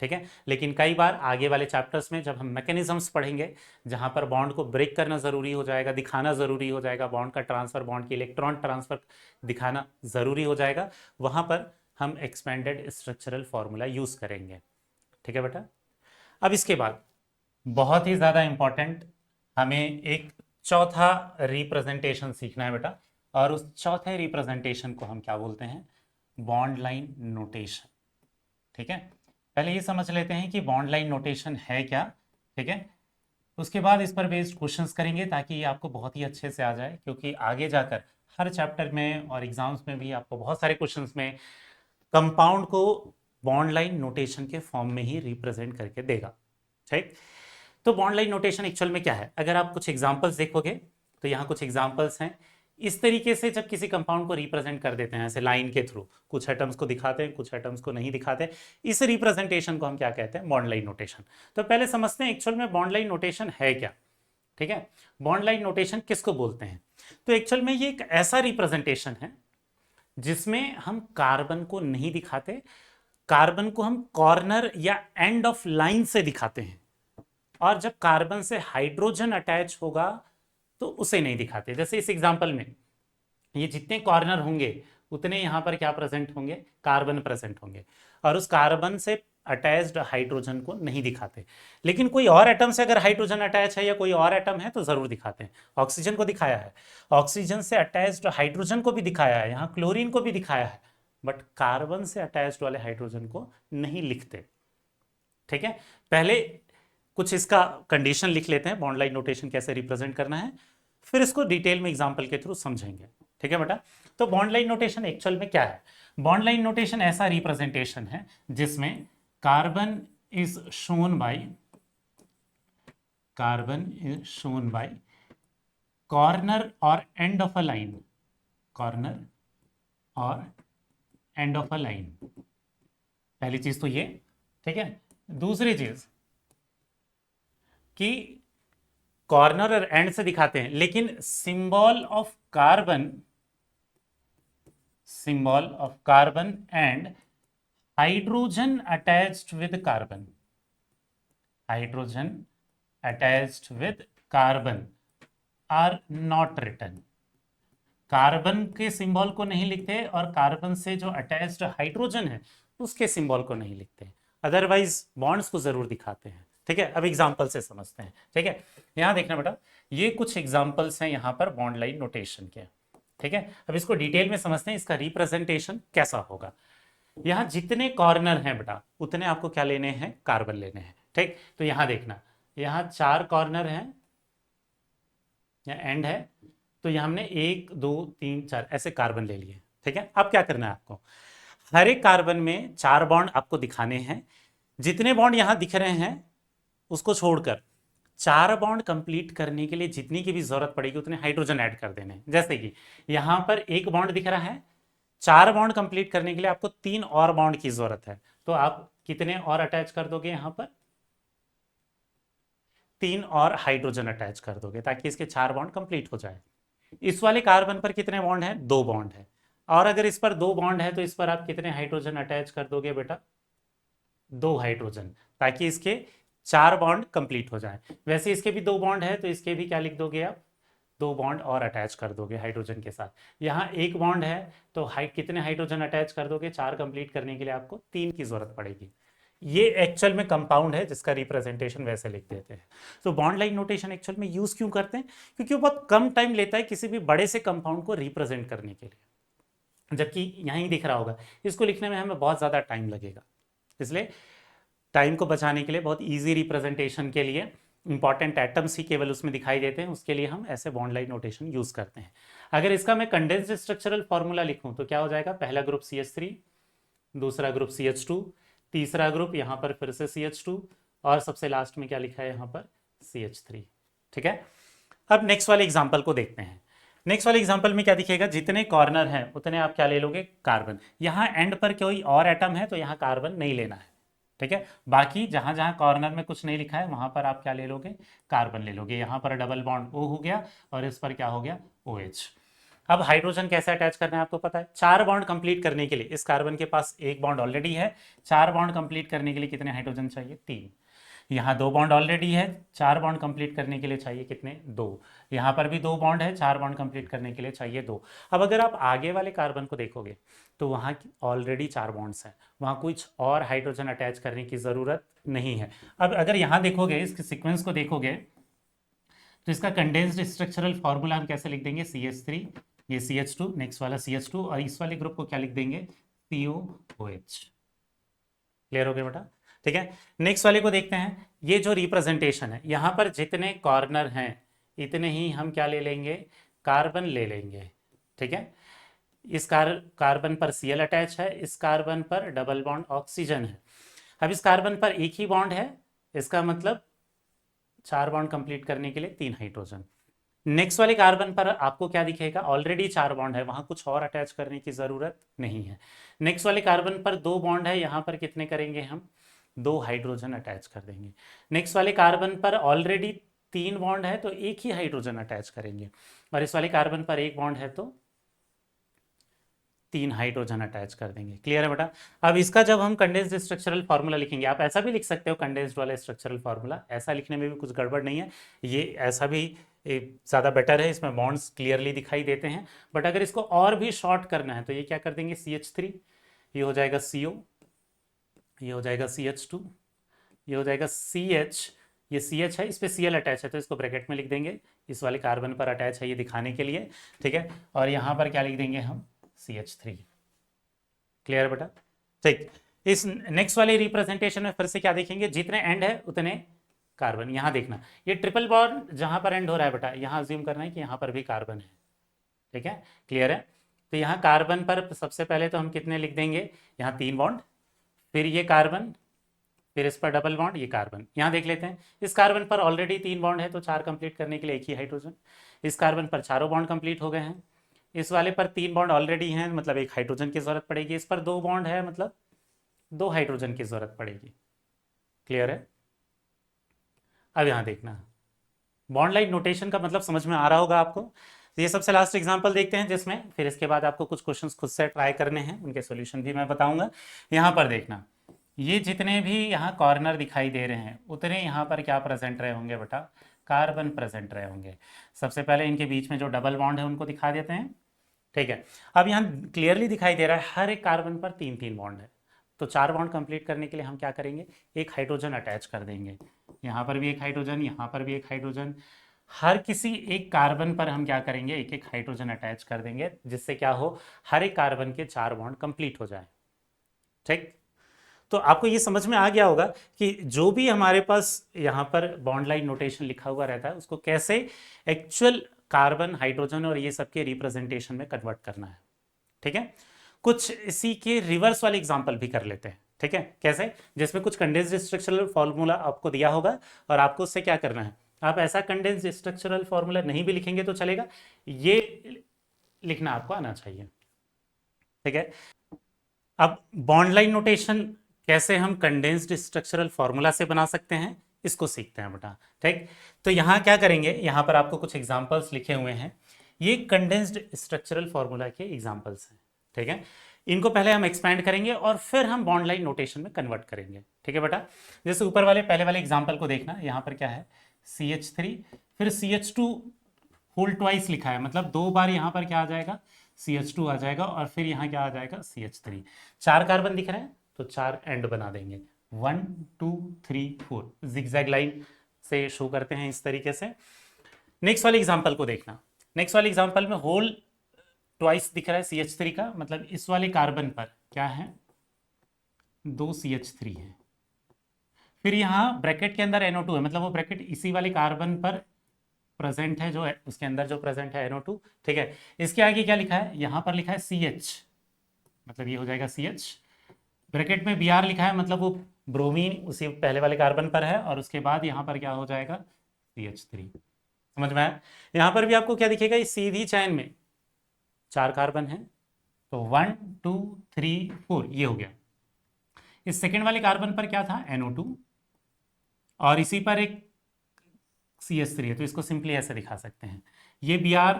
ठीक है। लेकिन कई बार आगे वाले चैप्टर्स में जब हम मैकेनिज्म्स पढ़ेंगे, जहां पर बॉन्ड को ब्रेक करना जरूरी हो जाएगा, दिखाना जरूरी हो जाएगा, बॉन्ड का ट्रांसफर, बॉन्ड की इलेक्ट्रॉन ट्रांसफर दिखाना जरूरी हो जाएगा, वहां पर हम एक्सपेंडेड स्ट्रक्चरल फॉर्मूला यूज करेंगे। ठीक है बेटा। अब इसके बाद बहुत ही ज्यादा इंपॉर्टेंट, हमें एक चौथा रिप्रेजेंटेशन सीखना है बेटा, और उस चौथे रिप्रेजेंटेशन को हम क्या बोलते हैं? Bond line notation. ठीक है, पहले ये समझ लेते हैं कि बॉन्ड लाइन नोटेशन है क्या। ठीक है, उसके बाद इस पर बेस्ड क्वेश्चंस करेंगे ताकि ये आपको बहुत ही अच्छे से आ जाए, क्योंकि आगे जाकर हर चैप्टर में और एग्जाम्स में भी आपको बहुत सारे क्वेश्चंस में कंपाउंड को बॉन्ड लाइन नोटेशन के फॉर्म में ही रिप्रेजेंट करके देगा। ठीक, तो बॉन्ड लाइन नोटेशन एक्चुअल में क्या है? अगर आप कुछ एग्जांपल्स देखोगे तो यहाँ कुछ एग्जांपल्स हैं। इस तरीके से जब किसी कंपाउंड को रिप्रेजेंट कर देते हैं ऐसे लाइन के थ्रू, कुछ एटम्स को दिखाते हैं, कुछ एटम्स को नहीं दिखाते, इस रिप्रेजेंटेशन को हम क्या कहते हैं? Bond line notation. तो पहले समझते हैं एक्चुअल में बॉन्ड लाइन नोटेशन है क्या। ठीक है, बॉन्ड लाइन नोटेशन किसको बोलते हैं? तो एक्चुअल में ये एक ऐसा रिप्रेजेंटेशन है जिसमें हम कार्बन को नहीं दिखाते, कार्बन को हम कॉर्नर या एंड ऑफ लाइन से दिखाते हैं, और जब कार्बन से हाइड्रोजन अटैच होगा तो उसे नहीं दिखाते। जैसे इस एग्जांपल में ये जितने कॉर्नर होंगे उतने यहां पर क्या प्रेजेंट होंगे? कार्बन प्रेजेंट होंगे, और उस कार्बन से अटैच्ड हाइड्रोजन को नहीं दिखाते। लेकिन कोई और एटम से अगर हाइड्रोजन अटैच है या कोई और एटम है तो जरूर दिखाते हैं। ऑक्सीजन को दिखाया है, ऑक्सीजन से अटैच्ड हाइड्रोजन को भी दिखाया है, यहाँ क्लोरीन को भी दिखाया है, बट कार्बन से अटैच्ड वाले हाइड्रोजन को नहीं लिखते। ठीक है, पहले कुछ इसका कंडीशन लिख लेते हैं, बॉन्ड लाइन नोटेशन कैसे रिप्रेजेंट करना है, फिर इसको डिटेल में एग्जांपल के थ्रू समझेंगे। ठीक है बेटा। तो बॉन्ड लाइन नोटेशन एक्चुअल में क्या है? बॉन्ड लाइन नोटेशन ऐसा रिप्रेजेंटेशन है जिसमें carbon is shown by corner और end of a line, corner और एंड ऑफ अ लाइन। पहली चीज तो ये। ठीक है, दूसरी चीज कि कॉर्नर और एंड से दिखाते हैं, लेकिन symbol of carbon and hydrogen attached with carbon are not written. Carbon के सिंबल को नहीं लिखते और कार्बन से जो अटैच्ड हाइड्रोजन है उसके सिंबल को नहीं लिखते, अदरवाइज बॉन्ड्स को जरूर दिखाते हैं। ठीक है, अब एग्जांपल से समझते हैं। ठीक है, यहां देखना बेटा, ये कुछ एग्जांपल्स हैं यहां पर बॉन्ड लाइन नोटेशन के। ठीक है, अब इसको डिटेल में समझते हैं, इसका रिप्रेजेंटेशन कैसा होगा। यहां जितने कॉर्नर हैं बेटा उतने आपको क्या लेने हैं? कार्बन लेने हैं। ठीक, तो यहां देखना, यहां 4 कॉर्नर हैं या एंड है, तो यहां हमने 1 2 3 4 ऐसे कार्बन ले लिए। ठीक है, अब क्या करना है आपको? हर एक कार्बन में 4 बॉन्ड आपको दिखाने हैं। जितने बॉन्ड यहां दिख रहे हैं उसको छोड़कर 4 बॉन्ड कंप्लीट करने के लिए जितनी की भी जरूरत पड़ेगी उतने हाइड्रोजन ऐड कर देने। जैसे कि यहां पर 1 बॉन्ड दिख रहा है, 4 बॉन्ड कंप्लीट करने के लिए आपको 3 और बॉन्ड की जरूरत है, तो आप कितने और अटैच कर दोगे? यहां पर 3 और हाइड्रोजन अटैच कर दोगे ताकि इसके 4 बॉन्ड कंप्लीट हो जाए। इस वाले कार्बन पर कितने बॉन्ड है? 2 बॉन्ड है, और अगर इस पर 2 बॉन्ड है तो इस पर आप कितने हाइड्रोजन अटैच कर दोगे बेटा? 2 हाइड्रोजन, ताकि इसके 4 बॉन्ड कंप्लीट हो जाए। वैसे इसके भी 2 बॉन्ड है तो इसके भी क्या लिख दोगे आप? 2 बॉन्ड और अटैच कर दोगे हाइड्रोजन के साथ। यहाँ 1 बॉन्ड है तो कितने हाइड्रोजन अटैच कर दोगे? 4 कंप्लीट करने के लिए आपको 3 की जरूरत पड़ेगी। ये एक्चुअल में कंपाउंड है जिसका रिप्रेजेंटेशन वैसे लिख देते हैं। तो बॉन्ड लाइन नोटेशन एक्चुअल में यूज क्यों करते हैं? क्योंकि वो बहुत कम टाइम लेता है किसी भी बड़े से कंपाउंड को रिप्रेजेंट करने के लिए, जबकि यहीं दिख रहा होगा इसको लिखने में हमें बहुत ज्यादा टाइम लगेगा। इसलिए टाइम को बचाने के लिए, बहुत इजी रिप्रेजेंटेशन के लिए, इंपॉर्टेंट एटम्स ही केवल उसमें दिखाई देते हैं, उसके लिए हम ऐसे बॉन्ड लाइन नोटेशन यूज करते हैं। अगर इसका मैं कंडेंस्ड स्ट्रक्चरल फॉर्मूला लिखूं तो क्या हो जाएगा? पहला ग्रुप CH3, दूसरा ग्रुप CH2, तीसरा ग्रुप यहां पर फिर से CH2, और सबसे लास्ट में क्या लिखा है यहां पर? CH3। ठीक है, अब नेक्स्ट वाले एग्जाम्पल को देखते हैं। नेक्स्ट वाले एग्जाम्पल में क्या दिखेगा? जितने कॉर्नर हैं उतने आप क्या ले लोगे? कार्बन। यहां एंड पर कोई और एटम है तो यहां कार्बन नहीं लेना है। ठीक है, बाकी जहां जहां कॉर्नर में कुछ नहीं लिखा है वहां पर आप क्या ले लोगे? कार्बन ले लोगे। यहां पर डबल बॉन्ड O हो गया और इस पर क्या हो गया? OH। अब हाइड्रोजन कैसे अटैच करना है आपको पता है। 4 बॉन्ड कंप्लीट करने के लिए इस कार्बन के पास एक बॉन्ड ऑलरेडी है, 4 बॉन्ड कंप्लीट करने के लिए कितने हाइड्रोजन चाहिए? 3। यहाँ 2 बॉन्ड ऑलरेडी है, 4 बॉन्ड कंप्लीट करने के लिए चाहिए कितने? 2। यहाँ पर भी 2 बॉन्ड है, 4 बॉन्ड कंप्लीट करने के लिए चाहिए 2। अब अगर आप आगे वाले कार्बन को देखोगे तो वहाँ ऑलरेडी 4 बॉन्ड्स हैं, वहाँ कुछ और हाइड्रोजन अटैच करने की ज़रूरत नहीं है। अब अगर यहाँ देखोगे, इसके सीक्वेंस को देखोगे तो इसका कंडेंस्ड स्ट्रक्चरल फॉर्मूला हम कैसे लिख देंगे? CH3, ये CH2, नेक्स्ट वाला CH2, और इस वाले ग्रुप को क्या लिख देंगे? COOH। क्लियर हो गया बेटा? ठीक है, नेक्स्ट वाले को देखते हैं। ये जो रिप्रेजेंटेशन है, यहाँ पर जितने कॉर्नर हैं इतने ही हम क्या ले लेंगे? कार्बन ले लेंगे। ठीक है, इस कार्बन पर Cl अटैच है, इस कार्बन पर डबल बॉन्ड ऑक्सीजन है। अब इस कार्बन पर एक ही बॉन्ड है, इसका मतलब 4 बॉन्ड कंप्लीट करने के लिए 3 हाइड्रोजन। नेक्स्ट वाले कार्बन पर आपको क्या दिखेगा? ऑलरेडी 4 बॉन्ड है, वहां कुछ और अटैच करने की जरूरत नहीं है। नेक्स्ट वाले कार्बन पर 2 बॉन्ड है, यहां पर कितने करेंगे हम? 2 हाइड्रोजन अटैच कर देंगे। नेक्स्ट वाले कार्बन पर ऑलरेडी 3 बॉन्ड है तो एक ही हाइड्रोजन अटैच करेंगे, और इस वाले कार्बन पर 1 बॉन्ड है तो 3 हाइड्रोजन अटैच कर देंगे। क्लियर है बेटा? अब इसका जब हम कंडेंस्ड स्ट्रक्चरल फार्मूला लिखेंगे, आप ऐसा भी लिख सकते हो कंडेंस्ड वाला स्ट्रक्चरल फार्मूला, ऐसा लिखने में भी कुछ गड़बड़ नहीं है, ये ऐसा भी ज़्यादा बेटर है, इसमें बॉन्ड्स क्लियरली दिखाई देते हैं। बट अगर इसको और भी शॉर्ट करना है तो ये क्या कर देंगे? CH3, ये हो जाएगा CO, ये हो जाएगा CH2, ये हो जाएगा CH, ये CH है, इस पर Cl अटैच है तो इसको ब्रैकेट में लिख देंगे, इस वाले कार्बन पर अटैच है ये दिखाने के लिए। ठीक है, और यहाँ पर क्या लिख देंगे हम? CH3। क्लियर बेटा? ठीक, इस नेक्स्ट वाले रिप्रेजेंटेशन में फिर से क्या देखेंगे? जितने एंड है उतने कार्बन। यहां देखना, ये ट्रिपल बॉन्ड जहां पर एंड हो रहा है बेटा, यहां अज्यूम करना है कि यहां पर भी कार्बन है। ठीक है, क्लियर है? तो यहाँ कार्बन पर सबसे पहले तो हम कितने लिख देंगे? यहाँ 3 बॉन्ड, फिर ये कार्बन, फिर इस पर डबल बॉन्ड, ये कार्बन। यहाँ देख लेते हैं, इस कार्बन पर ऑलरेडी 3 बॉन्ड है तो 4 कंप्लीट करने के लिए एक ही हाइड्रोजन। इस कार्बन पर चारों बॉन्ड कंप्लीट हो गए हैं, इस वाले पर 3 बॉन्ड ऑलरेडी हैं, मतलब एक हाइड्रोजन की जरूरत पड़ेगी। इस पर 2 बॉन्ड है, मतलब 2 हाइड्रोजन की जरूरत पड़ेगी। क्लियर है? अब यहां देखना, बॉन्ड लाइन नोटेशन का मतलब समझ में आ रहा होगा आपको। तो ये सबसे लास्ट एग्जांपल देखते हैं, जिसमें फिर इसके बाद आपको कुछ क्वेश्चंस खुद से ट्राई करने हैं, उनके सॉल्यूशन भी मैं बताऊंगा। यहां पर देखना, ये जितने भी यहाँ कॉर्नर दिखाई दे रहे हैं उतने यहाँ पर क्या प्रेजेंट रहे होंगे बेटा? कार्बन प्रेजेंट रहे होंगे। सबसे पहले इनके बीच में जो डबल बॉन्ड है उनको दिखा देते हैं। ठीक है, अब यहाँ क्लियरली दिखाई दे रहा है हर एक कार्बन पर 3-3 बॉन्ड है, तो 4 बॉन्ड कंप्लीट करने के लिए हम क्या करेंगे? एक हाइड्रोजन अटैच कर देंगे। यहाँ पर भी एक हाइड्रोजन, यहाँ पर भी एक हाइड्रोजन, हर किसी एक कार्बन पर हम क्या करेंगे? एक एक हाइड्रोजन अटैच कर देंगे, जिससे क्या हो? हर एक कार्बन के 4 बॉन्ड कंप्लीट हो जाए। ठीक, तो आपको ये समझ में आ गया होगा कि जो भी हमारे पास यहाँ पर बॉन्ड लाइन नोटेशन लिखा हुआ रहता है उसको कैसे एक्चुअल कार्बन, हाइड्रोजन और ये सब के रिप्रेजेंटेशन में कन्वर्ट करना है। ठीक है, कुछ इसी के रिवर्स वाले एग्जांपल भी कर लेते हैं। ठीक है, कैसे? जिसमें कुछ कंडेंस्ड स्ट्रक्चरल फॉर्मूला आपको दिया होगा और आपको उससे क्या करना है? आप ऐसा कंडेंस्ड स्ट्रक्चरल फॉर्मूला नहीं भी लिखेंगे तो चलेगा, ये लिखना आपको आना चाहिए। ठीक है, अब बॉन्ड लाइन नोटेशन कैसे हम कंडेंस्ड स्ट्रक्चरल फॉर्मूला से बना सकते हैं, इसको सीखते हैं बेटा। ठीक, तो यहाँ क्या करेंगे? यहाँ पर आपको कुछ एग्जांपल्स लिखे हुए हैं, ये कंडेंस्ड स्ट्रक्चरल फॉर्मूला के एग्जांपल्स हैं। ठीक है, इनको पहले हम एक्सपैंड करेंगे और फिर हम बॉन्ड लाइन नोटेशन में कन्वर्ट करेंगे। ठीक है बेटा, जैसे ऊपर वाले पहले वाले एग्जाम्पल को देखना, यहाँ पर क्या है? CH3, फिर CH2 होल ट्वाइस लिखा है, मतलब 2 बार यहाँ पर क्या आ जाएगा? CH2 आ जाएगा, और फिर यहाँ क्या आ जाएगा? CH3। 4 कार्बन दिख रहे हैं तो 4 एंड बना देंगे, 1 2 3 4 जिगजैग लाइन से शो करते हैं इस तरीके से। नेक्स्ट वाले एग्जांपल को देखना, नेक्स्ट वाले एग्जांपल में होल ट्वाइस दिख रहा है CH3 का, मतलब इस वाले कार्बन पर क्या है? 2 CH3 है, फिर यहाँ ब्रैकेट के अंदर NO2 है, मतलब वो ब्रैकेट इसी वाले कार्बन पर प्रेजेंट है, जो है उसके अंदर जो प्रेजेंट है NO2। ठीक है, इसके आगे क्या लिखा है? यहाँ पर लिखा है CH, मतलब ये हो जाएगा CH, ब्रैकेट में Br लिखा है, मतलब वो ब्रोमीन उसी पहले वाले कार्बन पर है, और उसके बाद यहाँ पर क्या हो जाएगा? CH3। समझ में आया? यहाँ पर भी आपको क्या दिखेगा? इस सीधी चैन में 4 कार्बन है, तो 1 2 3 4 ये हो गया। इस सेकेंड वाले कार्बन पर क्या था? NO2, और इसी पर एक CH3 है, तो इसको सिंपली ऐसे दिखा सकते हैं, ये Br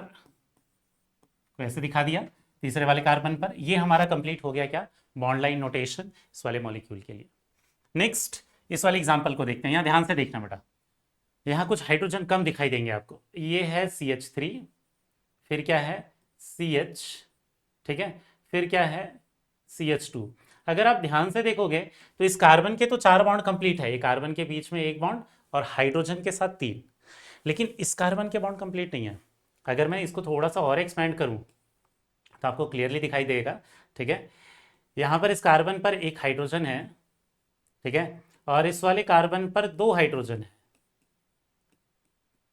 को ऐसे दिखा दिया तीसरे वाले कार्बन पर। ये हमारा कंप्लीट हो गया क्या, बॉन्ड लाइन नोटेशन इस वाले मॉलिक्यूल के लिए। नेक्स्ट इस वाले एग्जांपल को देखते हैं, यहाँ ध्यान से देखना बेटा, यहाँ कुछ हाइड्रोजन कम दिखाई देंगे आपको। ये है CH3, फिर क्या है CH, ठीक है, फिर क्या है CH2। अगर आप ध्यान से देखोगे तो इस कार्बन के तो 4 बॉन्ड कंप्लीट है, ये कार्बन के बीच में 1 बॉन्ड और हाइड्रोजन के साथ 3, लेकिन इस कार्बन के बॉन्ड कंप्लीट नहीं है। अगर मैं इसको थोड़ा सा और एक्सपेंड करूं तो आपको क्लियरली दिखाई देगा, ठीक है। यहाँ पर इस कार्बन पर 1 हाइड्रोजन है, ठीक है, और इस वाले कार्बन पर 2 हाइड्रोजन है।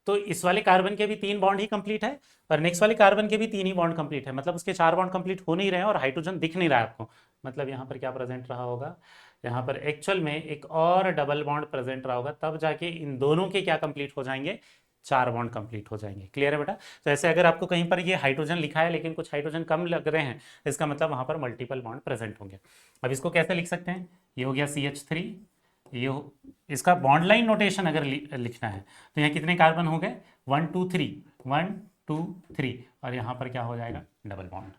तो इस वाले कार्बन के भी 3 बॉन्ड ही कंप्लीट है और नेक्स्ट वाले कार्बन के भी 3 ही बॉन्ड कंप्लीट है, मतलब उसके 4 बॉन्ड कंप्लीट हो नहीं रहे हैं और हाइड्रोजन दिख नहीं रहा है आपको। मतलब यहाँ पर क्या प्रेजेंट रहा होगा, यहाँ पर एक्चुअल में एक और डबल बॉन्ड प्रेजेंट रहा होगा, तब जाके इन दोनों के क्या कंप्लीट हो जाएंगे, 4 बॉन्ड कंप्लीट हो जाएंगे। क्लियर है बेटा। तो ऐसे अगर आपको कहीं पर ये हाइड्रोजन लिखा है लेकिन कुछ हाइड्रोजन कम लग रहे हैं, इसका मतलब वहाँ पर मल्टीपल बॉन्ड प्रेजेंट होंगे। अब इसको कैसे लिख सकते हैं, ये हो गया CH3, ये इसका बॉन्ड लाइन नोटेशन अगर लिखना है तो यहाँ कितने कार्बन हो गए, 1 2 3, 1 2 3, और यहाँ पर क्या हो जाएगा, डबल बॉन्ड।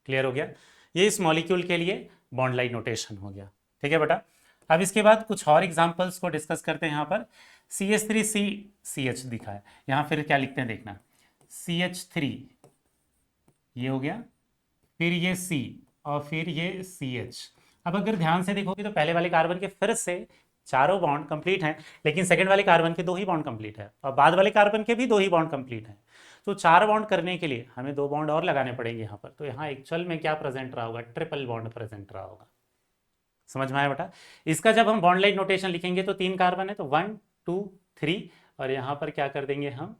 क्लियर हो गया, ये इस मॉलिक्यूल के लिए बॉन्ड लाइन नोटेशन हो गया, ठीक है बेटा। अब इसके बाद कुछ और एग्जांपल्स को डिस्कस करते हैं। यहाँ पर CH3CCH दिखा है, यहाँ फिर क्या लिखते हैं देखना, CH3 ये हो गया, फिर ये C और फिर ये CH। अब अगर ध्यान से देखोगे तो पहले वाले कार्बन के फिर से चारों बॉन्ड कंप्लीट हैं, लेकिन सेकंड वाले कार्बन के 2 ही बॉन्ड कंप्लीट है और बाद वाले कार्बन के भी 2 ही बॉन्ड कंप्लीट हैं। तो 4 बॉन्ड करने के लिए हमें 2 बॉन्ड और लगाने पड़ेंगे यहाँ पर। तो यहाँ एक्चुअल में क्या प्रेजेंट रहा होगा, ट्रिपल बॉन्ड प्रेजेंट रहा होगा। समझ में आया बेटा। इसका जब हम बॉन्ड लाइन नोटेशन लिखेंगे तो 3 कार्बन है तो 1 2 3, और यहाँ पर क्या कर देंगे हम,